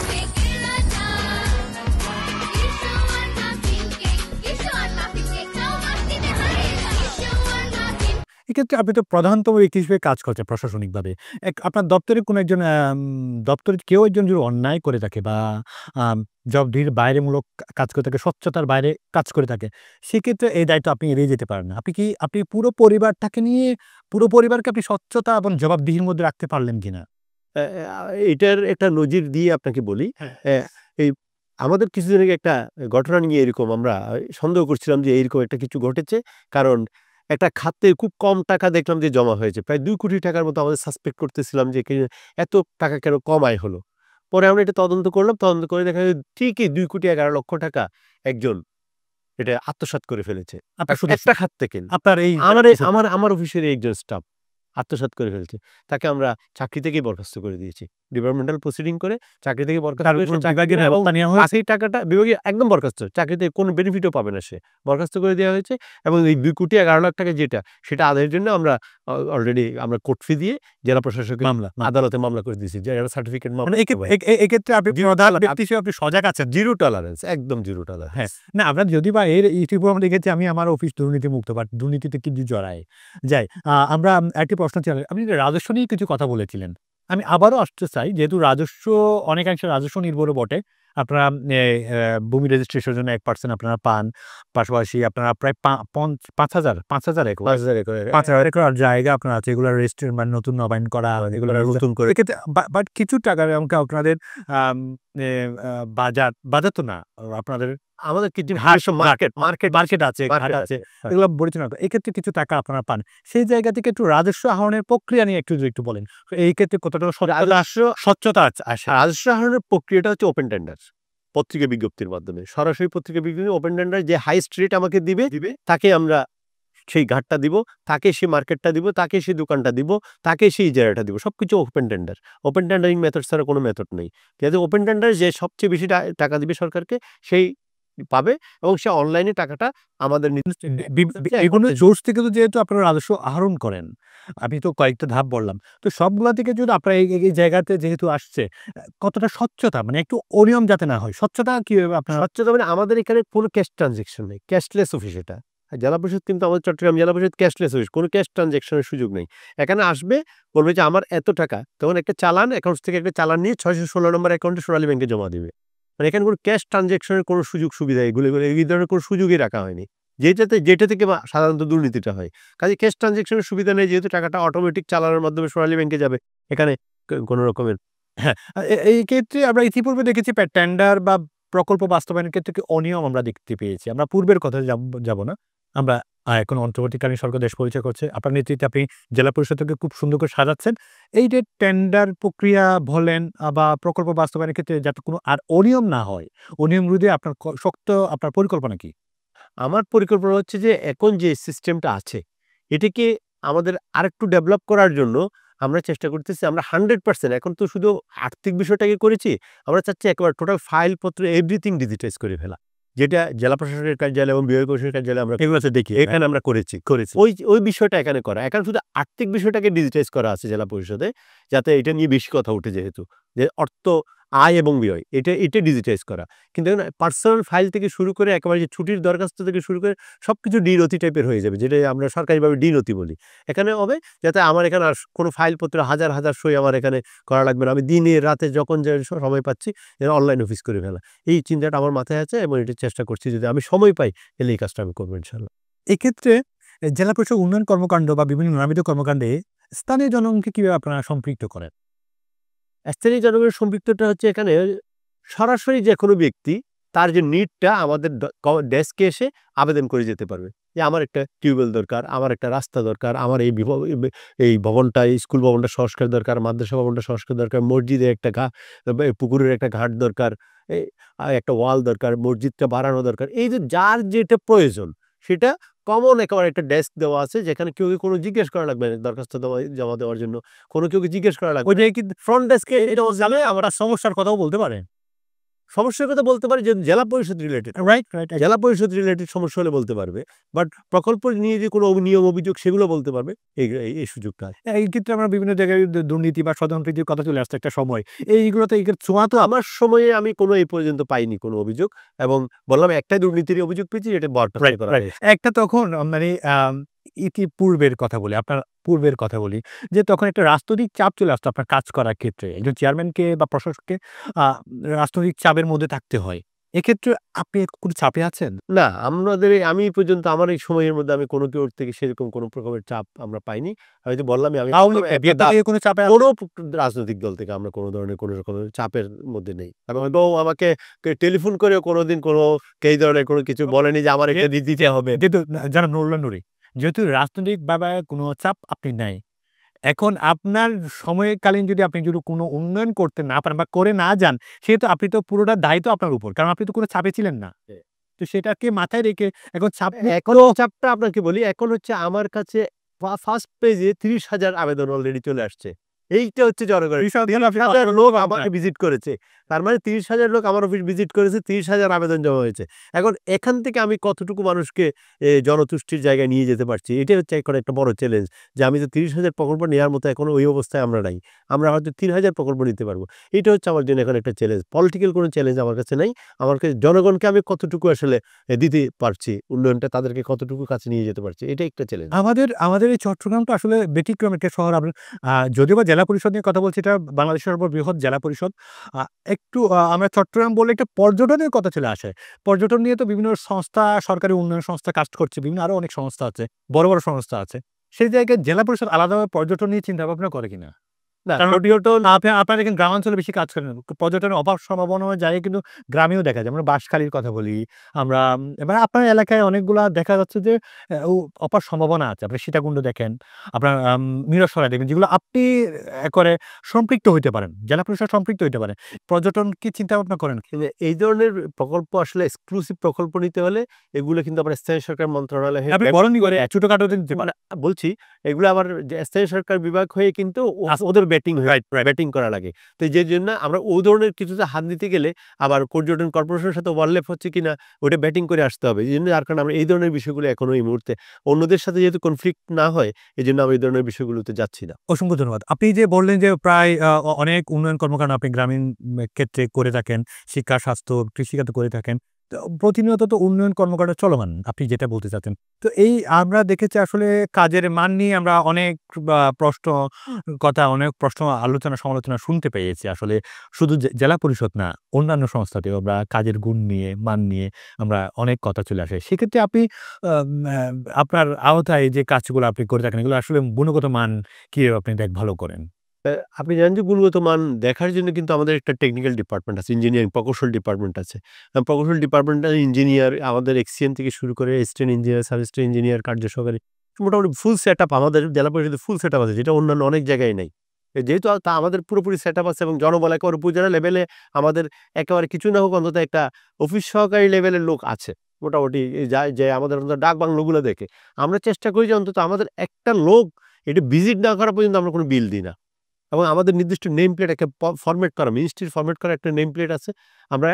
কেকের রাজা। কিশোর মাফিন কেক, কিশোর মাফিন কেক, খাও মাস্তিতে হারে। কিশোর মাফিন। এক্ষেত্রে আপনি তো প্রধানতম ব্যক্তি হিসেবে কাজ করছেন প্রশাসনিকভাবে। আপনার দপ্তরে কোনো একজন দপ্তরের কেউ একজন যদি অন্যায় করে থাকে বা জব ডিউটির বাইরেমূলক কাজ করে থাকে, স্বচ্ছতার বাইরে কাজ করে থাকে, সেক্ষেত্রে এই দায়িত্ব আপনি এড়িয়ে যেতে পারেন না। আপনি পুরো পরিবারটাকে নিয়ে, পুরো পরিবারকে আপনি স্বচ্ছতা এবং জবাবদিহির মধ্যে রাখতে পারলেন কিনা? এটার একটা নজির দিয়ে আপনাকে বলি। এই আমাদের কিছুদিন আগে একটা ঘটনা নিয়ে এরকম আমরা সন্দেহ করছিলাম যে এইরকম একটা কিছু ঘটেছে। কারণ একটা খাতে খুব কম টাকা দেখলাম যে জমা হয়েছে, প্রায় 2 কোটি টাকার মতো আমাদের সাসপেক্ট করতেছিলাম যে এত টাকা কেন কম আয় হলো। পরে আমরা এটা তদন্ত করলাম, তদন্ত করে দেখা যায় ঠিকই 2,11,00,000 টাকা একজন এটা আত্মসাৎ করে ফেলেছে একটা খাত থেকে। আপনার এই আমার অফিসের একজন স্টাফ আত্মসাৎ করে ফেলছে, তাকে আমরা চাকরি থেকেই বরখাস্ত করে দিয়েছি, ডিপার্টমেন্টাল প্রসিডিং করে চাকরি থেকে বরখাস্ত করে বিভাগের ব্যবস্থা নেওয়া হয়েছে। সেই টাকাটা বিভাগে একদম বরখাস্ত, চাকরিতে কোনো বেনিফিটও পাবে না, সে বরখাস্ত করে দেওয়া হয়েছে। এবং এই 2,11,00,000 টাকা যেটা সেটা আদায়ের জন্য আমরা অলরেডি আমরা কোর্ট ফি দিয়ে জেলা প্রশাসকের আদালতে মামলা করে দিয়েছি, জেলা সার্টিফিকেট মামলা। এক্ষেত্রে আপনি প্রধান ব্যক্তি হিসেবে আপনি সজাগ আছেন। জিরো টলারেন্স, একদম জিরো টলারেন্স। হ্যাঁ, না আমরা যদি বা এর ইউটিউবে আমরা দেখেছি, আমি আমার অফিস দুর্নীতি মুক্ত, বাট দুর্নীতিতে কিন্তু জড়ায় যাই। আমরা একটি প্রশ্ন ছিল, আপনি রাজস্ব নিয়ে কিছু কথা বলেছিলেন, আমি আবারও আসতে চাই, যেহেতু রাজস্ব অনেকাংশে রাজস্ব নির্ভরও বটে। আপনারা ভূমি রেজিস্ট্রেশনের জন্য 1% আপনারা পান, পাশাপাশি আপনারা প্রায় 5,000 একর জায়গা আপনার আছে, এগুলো রেজিস্ট্রেশন মানে নতুন নবায়ন করা, এগুলো নতুন করে। বাট কিছু টাকা আপনাদের বাজার তো না, আপনাদের আমাদের কিছু মার্কেট আছে, ঘাট আছে, এগুলো পরিচালনা করে। এক্ষেত্রে কিছু টাকা আপনারা পান, সেই জায়গা থেকে একটু রাজস্ব আহরণের প্রক্রিয়া নিয়ে একটু বলেন। এই ক্ষেত্রে কতটা স্বচ্ছতা আছে? রাজস্ব আহরণের প্রক্রিয়াটা হচ্ছে ওপেন টেন্ডার, পত্রিকা বিজ্ঞপ্তির মাধ্যমে, সরাসরি পত্রিকা বিজ্ঞপ্তি। ওপেন টেন্ডার যে হাইস্ট রেট আমাকে দিবে তাকে আমরা সেই ঘাটটা দিব, তাকে সেই মার্কেটটা দিব, তাকে সেই দোকানটা দিব, তাকে সেই জায়গাটা দিব, সবকিছু open tender. Open tendering method ছাড়া কোনো মেথড নেই। যেহেতু ওপেন টেন্ডার যে সবচেয়ে বেশি টাকা দিবে সরকারকে, সেই পাবে, এবং সে অনলাইনে টাকাটা আমাদের বিভিন্ন সোর্স থেকে তো যেহেতু আপনারা রাজস্ব আহরণ করেন, আমি তো কয়েকটা ধাপ বললাম, তো সবগুলা থেকে যদি আপনারা এই জায়গাতে যেহেতু আসছে, কতটা স্বচ্ছতা, মানে একটু অনিয়ম যাতে না হয়, স্বচ্ছতা কিভাবে আপনার? স্বচ্ছতা মানে আমাদের এখানে কোনো ক্যাশ ট্রানজেকশন নেই, ক্যাশলেস অফিস এটা। জেলা পরিষদ কিন্তু আমাদের চট্টগ্রাম জেলা পরিষদ ক্যাশলেস অফিস, কোনো ক্যাশ ট্রানজেকশনের সুযোগ নেই। এখানে আসবে, বলবে যে আমার এত টাকা, তখন একটা চালান, অ্যাকাউন্ট থেকে একটা চালান নিয়ে 616 নম্বর অ্যাকাউন্টে সোনালী ব্যাংকে জমা দিবে। মানে এখানে কোনো ক্যাশ ট্রানজেকশনের কোনো সুযোগ সুবিধা এগুলো এই ধরনের কোনো সুযোগই রাখা হয়নি, যেটা থেকে সাধারণত দুর্নীতিটা হয়। কাজে ক্যাশ ট্রানজেকশনের সুবিধা নেই, যেহেতু টাকাটা অটোমেটিক চালানোর মাধ্যমে সোনালী ব্যাংকে যাবে, এখানে কোনো রকমের। হ্যাঁ, এই ক্ষেত্রে আমরা ইতিপূর্বে দেখেছি টেন্ডার বা প্রকল্প বাস্তবায়নের ক্ষেত্রে অনিয়ম আমরা দেখতে পেয়েছি। আমরা পূর্বের কথা যাব না, আমরা এখন অন্তর্বর্তীকালীন সরকার দেশ পরিচালনা করছে, আপনার নেতৃত্বে আপনি জেলা পরিষদকে খুব সুন্দর করে সাজাচ্ছেন। এই যে টেন্ডার প্রক্রিয়া বলেন বা প্রকল্প বাস্তবায়নের ক্ষেত্রে যাতে কোনো আর অনিয়ম না হয়, অনিয়ম রোধে আপনার শক্ত আপনার পরিকল্পনা কি? আমার পরিকল্পনা হচ্ছে যে এখন যে সিস্টেমটা আছে এটাকে আমাদের আরেকটু ডেভেলপ করার জন্য আমরা চেষ্টা করতেছি। আমরা 100%, এখন তো শুধু আর্থিক বিষয়টাকে করেছি, আমরা চাচ্ছি একেবারে টোটাল ফাইলপত্র এভরিথিং ডিজিটাইজ করে ফেলা, যেটা জেলা প্রশাসনের কার্যালয় এবং বিভাগীয় প্রশাসনের কার্যালয়ে আমরা এগুলো দেখি, এখানে আমরা করেছি। ওই বিষয়টা এখানে করা, এখানে শুধু আর্থিক বিষয়টাকে ডিজিটাইজ করা আছে জেলা পরিষদে, যাতে এটা নিয়ে বেশি কথা উঠে, যেহেতু যে অর্থ আয় এবং ব্যয় এটা ডিজিটাইজ করা। কিন্তু পার্সোনাল ফাইল থেকে শুরু করে একেবারে যে ছুটির দরখাস্ত থেকে শুরু করে সবকিছু ডি-নথি টাইপের হয়ে যাবে, যেটা আমরা সরকারিভাবে ডি-নথি বলি। এখানে হবে যাতে আমার এখানে আর কোনো ফাইলপত্র হাজার হাজার সই আমার এখানে করা লাগবে না, আমি দিনে রাতে যখন যে সময় পাচ্ছি অনলাইন অফিস করে ফেলা, এই চিন্তাটা আমার মাথায় আছে এবং এটা চেষ্টা করছি যদি আমি সময় পাই তাহলে এই কাজটা আমি করবো ইনশাল্লাহ। এক্ষেত্রে জেলা পরিষদ উন্নয়ন কর্মকাণ্ড বা বিভিন্ন নানাবিধ কর্মকাণ্ডে স্থানীয় জনগণকে কিভাবে আপনারা সম্পৃক্ত করেন? স্থানীয় জনগণের সম্পৃক্ততা হচ্ছে এখানে সরাসরি যে কোনো ব্যক্তি তার যে নিডটা আমাদের ডেস্কে এসে আবেদন করে যেতে পারবে, যে আমার একটা টিউবওয়েল দরকার, আমার একটা রাস্তা দরকার, আমার এই ভবনটা, এই স্কুল ভবনটা সংস্কার দরকার, মাদ্রাসা ভবনটা সংস্কার দরকার, মসজিদের একটা পুকুরের একটা ঘাট দরকার, একটা ওয়াল দরকার, মসজিদটা বাড়ানো দরকার। এই যে যার যেটা প্রয়োজন সেটা কমন একেবারে একটা ডেস্ক দেওয়া আছে, যেখানে কেউ কোনো জিজ্ঞেস করা লাগবে না, দরখাস্ত জমা দেওয়ার জন্য কেউকে জিজ্ঞেস করা লাগবে। ওই যে কি ফ্রন্ট ডেস্কে এটা জানে, আমরা সমস্যার কথাও বলতে পারে, সমস্যার কথা বলতে পারে, যে জেলা পরিষদ রিলেটেড, রাইট, জেলা পরিষদ রিলেটেড সমস্যা হলে বলতে পারবে, বাট প্রকল্প নিয়ে যে কোনো নিয়ম অভিযোগ সেগুলো বলতে পারবে, এই সুযোগটা। এই ক্ষেত্রে আমরা বিভিন্ন জায়গায় দুর্নীতি বা স্বজনপ্রীতির কথা চলে আসছে একটা সময়, এইগুলোতে ছোঁয়া তো আমার সময়ে আমি কোনো এই পর্যন্ত পাইনি কোনো অভিযোগ, এবং বললাম একটাই দুর্নীতির অভিযোগ পেয়েছি, এটা একটা তখন মানে ইতিপূর্বের কথা বলি, আপনার পূর্বের কথা বলি, যে তখন একটা রাজনৈতিক চাপ চলে আসতো আপনার কাজ করার ক্ষেত্রে, একজন চেয়ারম্যানকে বা প্রশাসককে রাজনৈতিক চাপের মধ্যে থাকতে হয়। এক্ষেত্রে আপনি কোনো চাপে আছেন? না, আমি পর্যন্ত আমার এই সময়ের মধ্যে আমি কোনো কেউ থেকে সেরকম কোনো প্রকারের চাপ আমরা পাইনি। আমি তো বললামই, আমি কোনো চাপে, কোনো রাজনৈতিক দল থেকে আমরা কোনো ধরনের কোনো রকমের চাপের মধ্যে নেই, এবং আমাকে টেলিফোন করেও কোনোদিন এই ধরনের কোনো কিছু বলেনি যে আমার এটা দিতে হবে। যেহেতু যারা নুরুল্লাহ নুরি যেহেতু রাজনৈতিকভাবে কোনো চাপ আপনি নাই, এখন আপনার সময়কালীন যদি আপনি যদি কোনো উন্নয়ন করতে না পারেন বা করে না যান, সেহেতু আপনি তো পুরোটা দায়িত্ব আপনার উপর। কারণ আপনি তো কোনো চাপে ছিলেন না। তো সেটাকে মাথায় রেখে এখন চাপ এখন চাপটা আপনাকে বলি, এখন হচ্ছে আমার কাছে ফার্স্ট পেজে 30,000 আবেদন অলরেডি চলে আসছে। এইটা হচ্ছে জনগণের 30,000 লোক আমাকে ভিজিট করেছে। তার মানে 30,000 লোক আমার অফিস ভিজিট করেছে, 30,000 আবেদন জমা হয়েছে। এখন এখান থেকে আমি কতটুকু মানুষকে জনতুষ্টির জায়গায় নিয়ে যেতে পারছি, এটাই হচ্ছে এখন একটা বড় চ্যালেঞ্জ। যে আমি তো 30,000 প্রকল্প নেওয়ার মতো এখন ওই অবস্থায় আমরা নাই। আমরা হয়তো 3,000 প্রকল্প নিতে পারবো। এটা হচ্ছে আমার জন্য এখন একটা চ্যালেঞ্জ। পলিটিক্যাল কোনো চ্যালেঞ্জ আমার কাছে নাই। আমার কাছে জনগণকে আমি কতটুকু আসলে দিতে পারছি, উন্নয়নটা তাদেরকে কতটুকু কাছে নিয়ে যেতে পারছি, এটা একটা চ্যালেঞ্জ। আমাদের এই চট্টগ্রাম তো আসলে ব্যতিক্রম একটা শহর। আপনার যদিও বা জেলা পরিষদ নিয়ে কথা বলছি, এটা বাংলাদেশের সর্ববৃহৎ জেলা পরিষদ। একটু আমরা চট্টগ্রাম বললে একটা পর্যটনের কথা চলে আসে। পর্যটন নিয়ে তো বিভিন্ন সংস্থা, সরকারি উন্নয়ন সংস্থা কাজ করছে, বিভিন্ন আরো অনেক সংস্থা আছে, বড় বড় সংস্থা আছে। সেই জায়গায় জেলা পরিষদ আলাদাভাবে পর্যটন নিয়ে চিন্তা ভাবনা করে কিনা? না, কারণ আপনারা এখানে গ্রামাঞ্চলে বেশি কাজ করেন, পর্যটনের অভাব সম্ভাবনার জায়গায় কিন্তু গ্রামেও দেখা যায়। আমরা বাঁশখালীর কথা বলি, আমরা এবার আপনার এলাকায় অনেকগুলা দেখা যাচ্ছে যে অপার সম্ভাবনা আছে। আপনি সীতাকুণ্ড দেখেন, আপনার মিরসরাই দেখবেন, যেগুলো আপনি করে সম্পৃক্ত হইতে পারেন, জেলা পরিষদ সম্পৃক্ত হইতে পারে। পর্যটন কি চিন্তা ভাবনা করেন? কিন্তু এই ধরনের প্রকল্প আসলে এক্সক্লুসিভ প্রকল্প নিতে হলে এগুলো কিন্তু আমরা স্থানীয় সরকার মন্ত্রণালয় আপনি বলেননি করে ছোটখাটো মানে বলছি, এগুলো আবার যে স্থানীয় সরকার বিভাগ হয়ে কিন্তু ওদের ব্যাটিং করা লাগে। তো যে জন্য আমরা ওই ধরনের কিছুতে হাত দিতে গেলে আবার পর্যটন কর্পোরেশনের সাথে ওভারল্যাপ হচ্ছে কিনা ওটা ব্যাটিং করে আসতে হবে। এই জন্য, যার কারণে আমরা এই ধরনের বিষয়গুলো এখনো এই মুহূর্তে অন্যদের সাথে যেহেতু কনফ্লিক্ট না হয়, এই জন্য আমরা এই ধরনের বিষয়গুলোতে যাচ্ছি না। অসংখ্য ধন্যবাদ। আপনি যে বললেন যে প্রায় অনেক উন্নয়ন কর্মকাণ্ড আপনি গ্রামীণ ক্ষেত্রে করে থাকেন, শিক্ষা, স্বাস্থ্য, কৃষিখাতে করে থাকেন। তো প্রতিনিয়ত তো উন্নয়ন কর্মকাণ্ড চলমান, আপনি যেটা বলতে চাচ্ছেন। তো এই আমরা দেখেছি আসলে কাজের মান নিয়ে আমরা অনেক অনেক প্রশ্ন, আলোচনা, সমালোচনা শুনতে পেয়েছি। আসলে শুধু জেলা পরিষদ না, অন্যান্য সংস্থাতেও আমরা কাজের গুণ নিয়ে, মান নিয়ে আমরা অনেক কথা চলে আসে। সেক্ষেত্রে আপনি আপনার আওতায় যে কাজগুলো আপনি করে থাকেন, এগুলো আসলে গুণগত মান কিভাবে আপনি ভালো করেন? আপনি জানেন যে গুণগত মান দেখার জন্য কিন্তু আমাদের একটা টেকনিক্যাল ডিপার্টমেন্ট আছে, ইঞ্জিনিয়ারিং প্রকৌশল ডিপার্টমেন্ট আছে। প্রকৌশল ডিপার্টমেন্টের ইঞ্জিনিয়ার, আমাদের এক্সিএন থেকে শুরু করে assistant engineer, sub assistant engineer, কার্য সহকারী, মোটামুটি ফুল সেটআপ আমাদের জেলা পরিষদে ফুল সেটআপ আছে, যেটা অন্যান্য অনেক জায়গায় নেই। যেহেতু তা আমাদের পুরোপুরি সেটআপ আছে এবং জনবল একেবারে উপজেলা লেভেলে আমাদের একেবারে কিছু না হোক অন্তত একটা অফিস সহকারী লেভেলের লোক আছে মোটামুটি, যায় যে আমাদের অন্তত ডাক বাংলোগুলো দেখে। আমরা চেষ্টা করি যে অন্তত আমাদের একটা লোক এটা ভিজিট না করা পর্যন্ত আমরা কোনো বিল দিই না। এবং আমাদের নির্দিষ্ট নেম প্লেট একটা ফরম্যাট করা, মিনিস্ট্রির ফরম্যাট করা একটা নেম প্লেট আছে। আমরা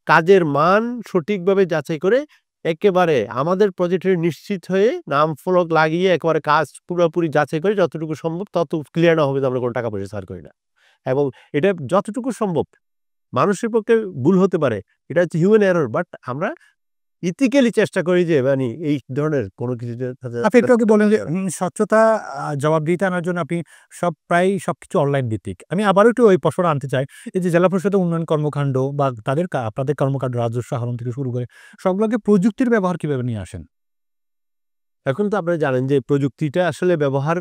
কাজের মান সঠিকভাবে যাচাই করে একেবারে আমাদের প্রজেক্টের নিশ্চিত হয়ে নাম ফলক লাগিয়ে একেবারে কাজ পুরোপুরি যাচাই করে যতটুকু সম্ভব তত ক্লিয়ার না হবে আমরা কোনো টাকা পয়সা ছাড় করি না। এবং এটা যতটুকু সম্ভব, মানুষের পক্ষে ভুল হতে পারে, এটা হচ্ছে হিউম্যান এরর, বাট আমরা ইথিক্যালি চেষ্টা করি যে মানে এই ধরনের কোনো কিছু আপনি একটু আগে বলেন যে স্বচ্ছতা, জবাবদিহিতা আনার জন্য আপনি প্রায় সবকিছু অনলাইন ভিত্তিক। আমি আবারও একটু ওই প্রশ্নটা আনতে চাই, এই যে জেলা পরিষদের উন্নয়ন কর্মকাণ্ড বা আপনাদের কর্মকাণ্ড, রাজস্ব আহরণ থেকে শুরু করে সবগুলোকে প্রযুক্তির ব্যবহার কিভাবে নিয়ে আসেন? এখন তো আপনারা জানেন যে প্রযুক্তিটা আসলে ব্যবহার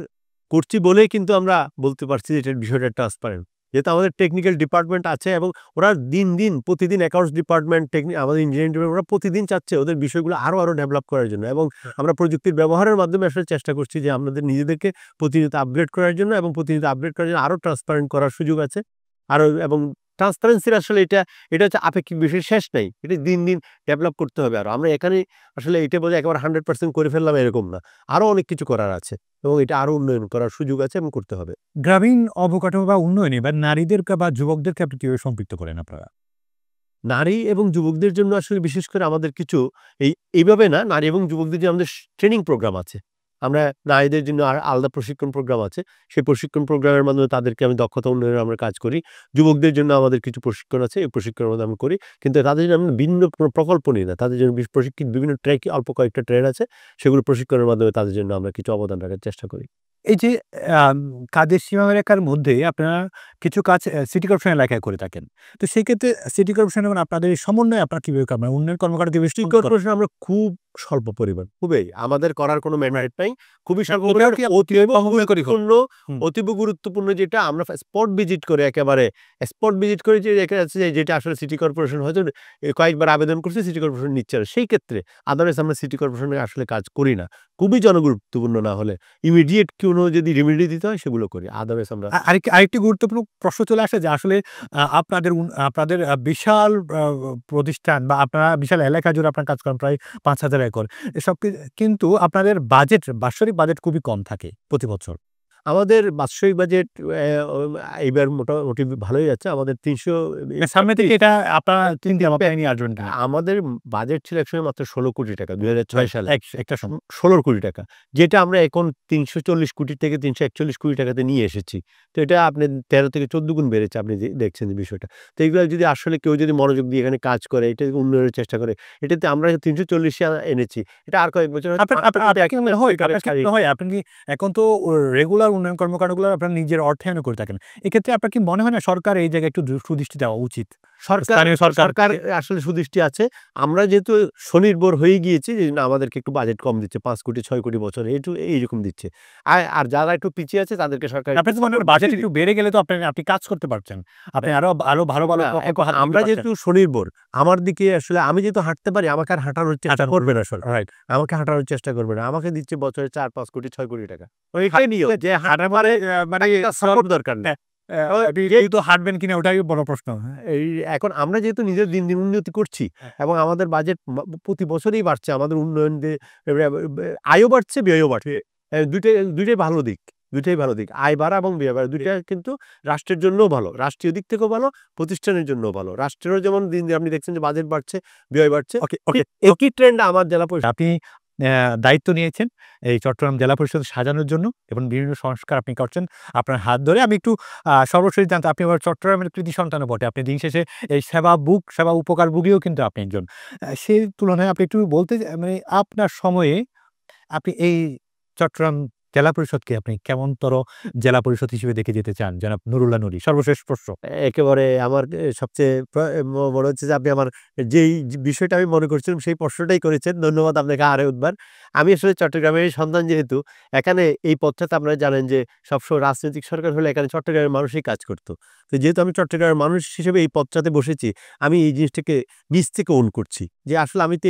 করছি বলেই কিন্তু আমরা বলতে পারছি যে এটার বিষয়টা ট্রান্সপারেন্ট। যেহেতু আমাদের টেকনিক্যাল ডিপার্টমেন্ট আছে এবং ওরা প্রতিদিন অ্যাকাউন্টস ডিপার্টমেন্ট, আমাদের ইঞ্জিনিয়ারিং ডিপার্টমেন্ট, ওরা প্রতিদিন চাচ্ছে ওদের বিষয়গুলো আরও ডেভেলপ করার জন্য। এবং আমরা প্রযুক্তির ব্যবহারের মাধ্যমে আসলে চেষ্টা করছি যে আমাদের নিজেদেরকে প্রতিনিয়ত আপগ্রেড করার জন্য, এবং প্রতিনিয়ত আপগ্রেড করার জন্য আরও ট্রান্সপারেন্ট করার সুযোগ আছে আরও। এবং ট্রান্সপারেন্সির আসলে এটা হচ্ছে আপেক্ষিক বিষয়, শেষ নাই, এটা দিন ডেভেলপ করতে হবে। আর আমরা এখানে আসলে এটা বলে একেবারে 100% করে ফেললাম এরকম না, আরও অনেক কিছু করার আছে এবং এটা আরও উন্নয়ন করার সুযোগ আছে এবং করতে হবে। গ্রামীণ অবকাঠামো বা উন্নয়নে বা নারীদেরকে বা যুবকদেরকে আপনি কিভাবে সম্পৃক্ত করেন আপনারা? নারী এবং যুবকদের জন্য আসলে বিশেষ করে আমাদের কিছু এইভাবে না, নারী এবং যুবকদের জন্য আমাদের ট্রেনিং প্রোগ্রাম আছে। আমরা নারীদের জন্য আলাদা প্রশিক্ষণ প্রোগ্রাম আছে, সেই প্রশিক্ষণ প্রোগ্রামের মাধ্যমে তাদেরকে আমি দক্ষতা উন্নয়নে আমরা কাজ করি। যুবকদের জন্য আমাদের কিছু প্রশিক্ষণ আছে, এই প্রশিক্ষণের মধ্যে আমি করি, কিন্তু তাদের জন্য আমি ভিন্ন প্রকল্প নিই না। তাদের জন্য প্রশিক্ষিত বিভিন্ন ট্রেক, অল্প কয়েকটা ট্রেন আছে, সেগুলো প্রশিক্ষণের মাধ্যমে তাদের জন্য আমরা কিছু অবদান রাখার চেষ্টা করি। এই যে কাজের সীমারেখার মধ্যে আপনারা কিছু কাজ সিটি কর্পোরেশন এলাকায় করে থাকেন, তো সেই ক্ষেত্রে সিটি কর্পোরেশন এবং আপনাদের এই সমন্বয়ে আপনারা কিভাবে উন্নয়ন কর্মকাণ্ড সিটি কর্পোরেশন আমরা খুব স্বল্প পরিমাণ, খুবই আমাদের করার কোনো ম্যান্ডেট নাই, খুবই স্বল্প এটাও পরিমাণ। কি অতীব বহুমূল্যকরী হোক? অতীব গুরুত্বপূর্ণ যেটা আমরা স্পট ভিজিট করে একেবারে স্পট ভিজিট করে যে দেখা যাচ্ছে যে যেটা আসলে সিটি কর্পোরেশন হয়তো কয়েকবার আবেদন করছে, সিটি কর্পোরেশন নিচ্ছে না, সেই ক্ষেত্রে আদারওয়াইজ আমরা সিটি কর্পোরেশনে আসলে কাজ করি না, খুবই জনগুরুত্বপূর্ণ না হলে ইমিডিয়েট কোনো যদি রেমেডি দিতে হয় সেগুলো করি, আদারওয়াইজ আমরা আরেকটি গুরুত্বপূর্ণ প্রশ্ন চলে আসে যে আসলে আপনাদের বিশাল প্রতিষ্ঠান বা আপনারা বিশাল এলাকা জুড়ে আপনার কাজ করেন, প্রায় ৫,০০০ একর, এসব কিন্তু আপনাদের বাৎসরিক বাজেট খুবই কম থাকে প্রতি বছর। আমাদের বাৎসরিক বাজেট এইবার মোটামুটি ভালোই আছে, আমাদের ৩০০ সামনে থেকে এটা আপনারা চিন্তা ভাবনা নিয়ে আসবেন কিনা? আমাদের বাজেট ছিল একসময় মাত্র ১৬ কোটি টাকা ২০০৬ সালে, একটা সময় ১৬ কোটি টাকা, যেটা আমরা এখন ৩৪০ কোটি থেকে ৩৪১ কোটি টাকাতে নিয়ে এসেছি। তো এটা আপনি ১৩ থেকে ১৪ গুণ বেড়েছে, আপনি দেখছেন যে বিষয়টা। তো এগুলো যদি আসলে কেউ যদি মনোযোগ দিয়ে এখানে কাজ করে, এটা উন্নয়নের চেষ্টা করে, এটাতে আমরা ৩৪০ এনেছি, এটা আর কয়েক বছর আপনি এখন তো রেগুলার উন্নয়ন কর্মকাণ্ডগুলো আপনার নিজের অর্থায়ন করে থাকেন, এক্ষেত্রে আপনার কি মনে হয় না সরকার এই জায়গায় একটু সুদৃষ্টি দেওয়া উচিত? সরকার আসলে সুদৃষ্টি আছে, আমরা যেহেতু স্বনির্ভর হয়ে গিয়েছি যে না আমাদেরকে একটু বাজেট কম দিচ্ছে, ৫ কোটি ৬ কোটি বছরে এইরকম দিচ্ছে, আর যারা একটু পিছিয়ে আছে তাদেরকে সরকার বাজেট একটু বেড়ে গেলে তো আপনি কাজ করতে পারছেন, আপনি আরো ভালো আমরা যেহেতু স্বনির্ভর, আমার দিকে আসলে আমি যেহেতু হাঁটতে পারি, আমাকে আর হাঁটার চেষ্টা করবে না সরকার, আমাকে হাঁটার চেষ্টা করবে না, আমাকে দিচ্ছে বছরে ৪-৫ কোটি ৬ কোটি টাকা, ওইটাই নিও যে হাঁটা মানে সাপোর্ট দরকার নেই, হাঁটবেন কিনা ওটাই বড় প্রশ্ন। এখন আমরা যেহেতু নিজের দিন দিন উন্নতি করছি এবং আমাদের বাজেট প্রতি বছরই বাড়ছে, আমাদের উন্নয়ন আয়ও বাড়ছে, ব্যয়ও বাড়ছে, দুইটাই ভালো দিক, আয় বাড়া এবং ব্যয় বাড়া দুইটা কিন্তু রাষ্ট্রের জন্যও ভালো, রাষ্ট্রীয় দিক থেকেও ভালো, প্রতিষ্ঠানের জন্য ভালো, রাষ্ট্রেরও যেমন দিন দিন আপনি দেখছেন যে বাজেট বাড়ছে, ব্যয় বাড়ছে, একই ট্রেন্ড আমার জেলা পরিষদ। আপনি দায়িত্ব নিয়েছেন এই চট্টগ্রাম জেলা পরিষদ সাজানোর জন্য এবং বিভিন্ন সংস্কার আপনি করছেন আপনার হাত ধরে। আমি একটু সর্বশেষ জানতে, আপনি আবার চট্টগ্রামের কৃতি সন্তানও বটে, আপনি দিন শেষে এই সেবা উপকার ভুগিও কিন্তু আপনি একজন, সেই তুলনায় আপনি একটু বলতে মানে আপনার সময়ে আপনি এই চট্টগ্রাম জেলা পরিষদকে আপনি কেমনতর জেলা পরিষদ হিসেবে দেখে যেতে চান জনাব নুরুল্লাহ নুরী? সর্বশেষ প্রশ্ন। একেবারে আমার সবচেয়ে মনে হচ্ছে যে আপনি আমার যেই বিষয়টা আমি মনে করছিলাম সেই প্রশ্নটাই করেছেন, ধন্যবাদ আপনাকে আরেকবার। আমি আসলে চট্টগ্রামের সন্তান, যেহেতু এখানে এই পথটাতে আপনারা জানেন যে সবসময় রাজনৈতিক সরকার হলে এখানে চট্টগ্রামের মানুষই কাজ করতো, তো যেহেতু আমি চট্টগ্রামের মানুষ হিসেবে এই পথটাতে বসেছি, আমি এই জিনিসটাকে নিজ থেকে ওন করছি যে আসলে আমি তো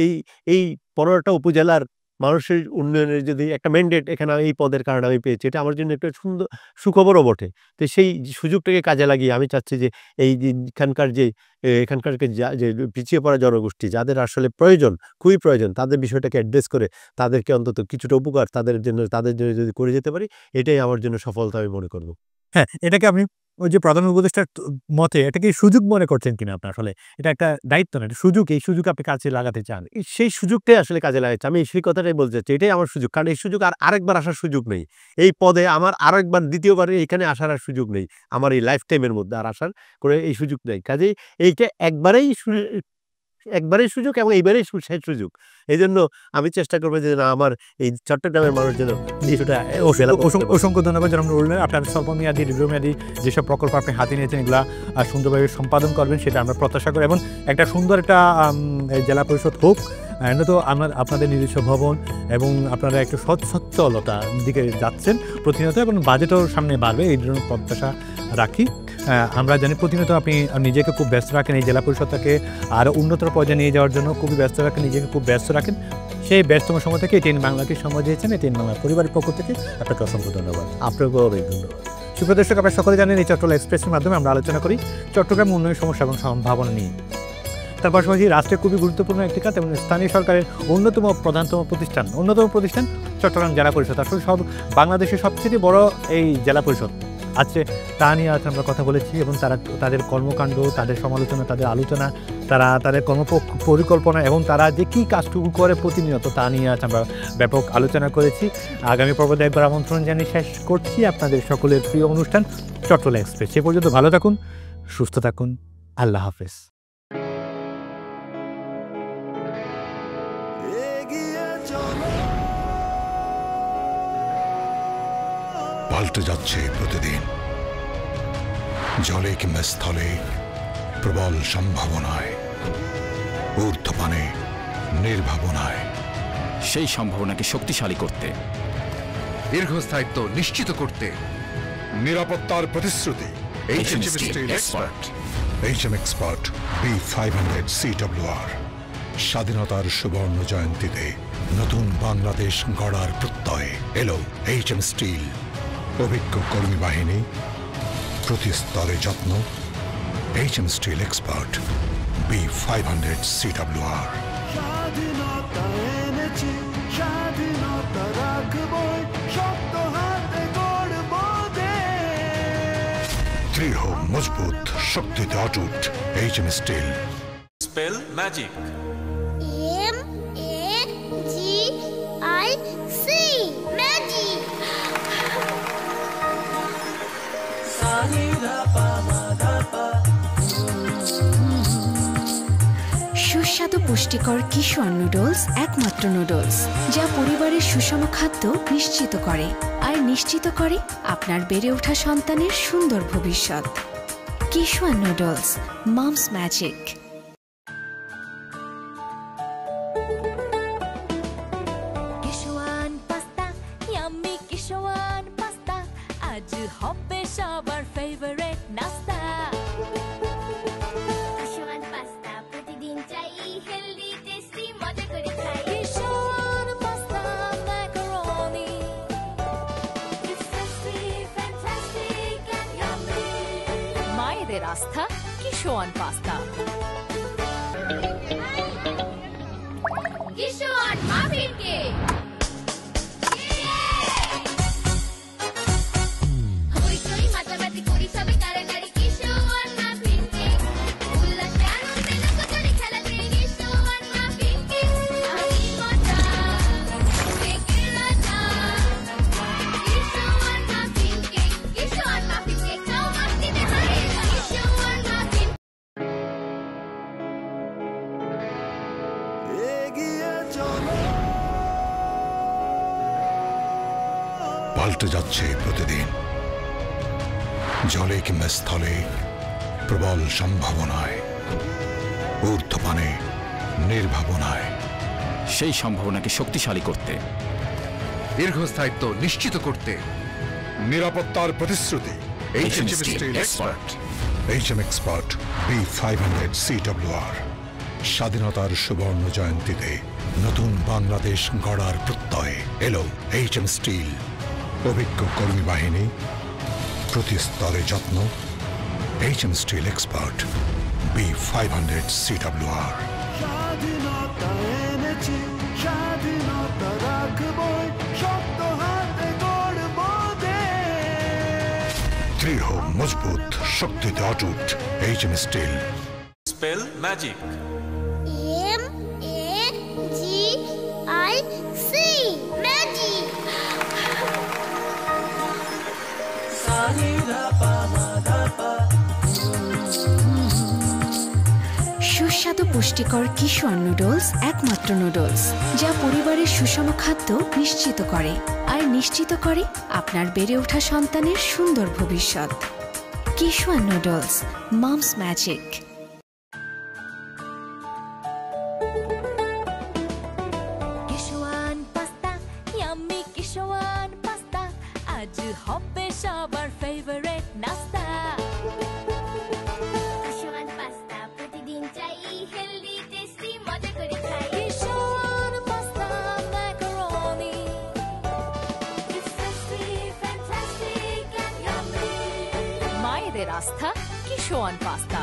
এই ১৫টা উপজেলার মানুষের উন্নয়নের যদি একটা ম্যান্ডেট এখানে এই পদের কারণে আমি পেয়েছি, এটা আমার জন্য একটা সুন্দর সুখবরও বটে। তো সেই সুযোগটাকে কাজে লাগিয়ে আমি চাচ্ছি যে এখানকার যে পিছিয়ে পড়া জনগোষ্ঠী যাদের আসলে প্রয়োজন, খুবই প্রয়োজন, তাদের বিষয়টাকে অ্যাড্রেস করে তাদেরকে অন্তত কিছুটা উপকার তাদের জন্য যদি করে যেতে পারি, এটাই আমার জন্য সফলতা আমি মনে করব। হ্যাঁ, এটাকে আপনি ওই যে প্রধান উপদেষ্টার মতে এটাকে সুযোগ মনে করছেন কিনা আপনার? আসলে এটা একটা দায়িত্ব না, এটা সুযোগ, এই সুযোগ আপনি কাজে লাগাতে চান। সেই সুযোগটাই আসলে কাজে লাগাচ্ছি, আমি সেই কথাটাই বলতে চাচ্ছি, এটাই আমার সুযোগ, কারণ এই সুযোগ আরেকবার আসার সুযোগ নেই, এই পদে আমার আরেকবার দ্বিতীয়বার এখানে আসার আর সুযোগ নেই, আমার এই লাইফ টাইমের মধ্যে আর আসার করে এই সুযোগ নেই, কাজেই এইটা একবারেই সুযোগ এবং এইবারেই শেষ সুযোগ। এই জন্য আমি চেষ্টা করবো যে না, আমার এই চট্টগ্রামের মানুষ যেন কিছুটা। অসংখ্য ধন্যবাদ জনাব নুরুল। আপনার স্বল্পমেয়াদী দীর্ঘমেয়াদী যেসব প্রকল্প আপনি হাতে নিয়েছেন এগুলা সুন্দরভাবে সম্পাদন করবেন সেটা আমরা প্রত্যাশা করি, এবং একটা সুন্দর একটা জেলা পরিষদ হোক, তো আপনাদের নিজস্ব ভবন এবং আপনারা একটু সচ্ছলতার দিকে যাচ্ছেন প্রতিনিয়ত, এবং বাজেটও সামনে বাড়বে এই জন্য প্রত্যাশা রাখি। আমরা জানি প্রতিনিয়ত আপনি নিজেকে খুব ব্যস্ত রাখেন, এই জেলা পরিষদটাকে আরও উন্নতর পর্যায়ে নিয়ে যাওয়ার জন্য খুবই ব্যস্ত রাখেন, নিজেকে খুব ব্যস্ত রাখেন। সেই ব্যস্তম সময় থেকে টেন বাংলাকে সময় দিয়েছেন, এই টেন বাংলার পরিবারের পক্ষ থেকে আপনাকে অসংখ্য ধন্যবাদ। আপনাকেও অনেক ধন্যবাদ। সুপ্রদর্শক, আপনারা সকলে জানেন এই চট্টগ্রাম এক্সপ্রেসের মাধ্যমে আমরা আলোচনা করি চট্টগ্রাম উন্নয়ন সমস্যা এবং সম্ভাবনা নিয়ে। তার পাশাপাশি রাষ্ট্রের খুবই গুরুত্বপূর্ণ একটি কাজ এবং স্থানীয় সরকারের অন্যতম প্রতিষ্ঠান চট্টগ্রাম জেলা পরিষদ। আসলে বাংলাদেশের সবচেয়ে বড় এই জেলা পরিষদ আছে, তা নিয়ে আজ আমরা কথা বলেছি, এবং তাদের কর্মকাণ্ড, তাদের সমালোচনা, তাদের আলোচনা, তাদের পরিকল্পনা এবং তারা যে কী কাজটুকু করে প্রতিনিয়ত, তা নিয়ে আজ আমরা ব্যাপক আলোচনা করেছি। আগামী পর্বতে একবার আমন্ত্রণ জানিয়ে শেষ করছি আপনাদের সকলের প্রিয় অনুষ্ঠান চট্টগ্রাম এক্সপ্রেস। সে পর্যন্ত ভালো থাকুন, সুস্থ থাকুন, আল্লাহ হাফেজ। পাল্টে যাচ্ছে প্রতিদিন, জলে কিংবা স্থলে প্রবল সম্ভাবনায়, ঊর্ধ্বপানে নির্ভাবনায়, সেই সম্ভাবনাকে শক্তিশালী করতে, দীর্ঘস্থায়িত্ব নিশ্চিত করতে, নিরাপত্তার প্রতিশ্রুতি। HM Steel Expert। HM Expert B500 CWR। স্বাধীনতার সুবর্ণ জয়ন্তীতে নতুন বাংলাদেশ গড়ার প্রত্যয় এলো HM স্টিল। অভিজ্ঞ কর্মী বাহিনী, প্রতি স্তরে যত্ন। HM Steel Expert B500 CWR। স্বাধীনতা এনেছি, স্বাধীনতা রাখবই, শক্ত হাতে গড়ব দেশ। দৃঢ় মজবুত শক্তিতে অটুট HM steel. Spell magic. MAGIC magic. সুস্বাদু পুষ্টিকর কিশোর নুডলস একমাত্র নুডলস যা পরিবারের সুষম খাদ্য নিশ্চিত করে আর নিশ্চিত করে আপনার বেড়ে ওঠা সন্তানের সুন্দর ভবিষ্যৎ। Kishore noodles, moms magic. Kishwan pasta, yummy Kishwan pasta, আজ হবে সবার ফেভারিট নাস্তা। কিশোয়ান পাস্তা প্রতিদিন চাই, হেলদি টেস্টি মজা করে খাই। Kishwan pasta macaroni, It's tasty, fantastic and yummy. মায়েদের আস্থা Kishwan pasta. Kishwan muffin cake. হইচই মাতামাতি করি সবে কারাকারি, কিশোয়ান মাফিন কেক। উল্লাসে আনন্দে লুকোচুরি খেলাতে কিশোয়ান মাফিন কেক। আমি মজা, কেকের রাজা। কিশোয়ান মাফিন কেক, কিশোয়ান মাফিন কেক, খাও মাস্তিতে হারিয়ে যাও। কিশোয়ান মাফিন। এগিয়ে চলো, পাল্টে যাচ্ছে প্রতিদিন, জলে কিংবা স্থলে, প্রবল সম্ভাবনায়, ঊর্ধ্বপানে, নির্ভাবনায়। সেই সম্ভাবনাকে শক্তিশালী করতে, দীর্ঘস্থায়িত্ব নিশ্চিত করতে, নিরাপত্তার প্রতিশ্রুতি। HM Steel Expert। HM Expert B500 CWR। স্বাধীনতার সুবর্ণ জয়ন্তীতে নতুন বাংলাদেশ গড়ার প্রত্যয় এলো HM স্টিল। অভিজ্ঞ কর্মী বাহিনী, প্রতি স্তরে যত্ন। HM Steel Expert B500 CWR। স্বাধীনতা এনেছি, স্বাধীনতা রাখবই, শক্ত হাতে গড়ব দেশ। দৃঢ় মজবুত শক্তিতে অটুট HM steel. Spell magic. MAGIC magic. সুস্বাদু পুষ্টিকর কিশোর নুডলস একমাত্র নুডলস যা পরিবারের সুষম খাদ্য নিশ্চিত করে আর নিশ্চিত করে আপনার বেড়ে ওঠা সন্তানের সুন্দর ভবিষ্যৎ। Kishore noodles, moms magic. Kishwan pasta, yummy Kishwan pasta, আজ হবে সবার ফেভারিট নাস্তা। কিশোয়ান পাস্তা প্রতিদিন চাই, হেলদি টেস্টি মজা করে খাই। Kishwan pasta macaroni, It's tasty, fantastic and yummy. মায়েদের আস্থা কিশোয়ান পাস্তা।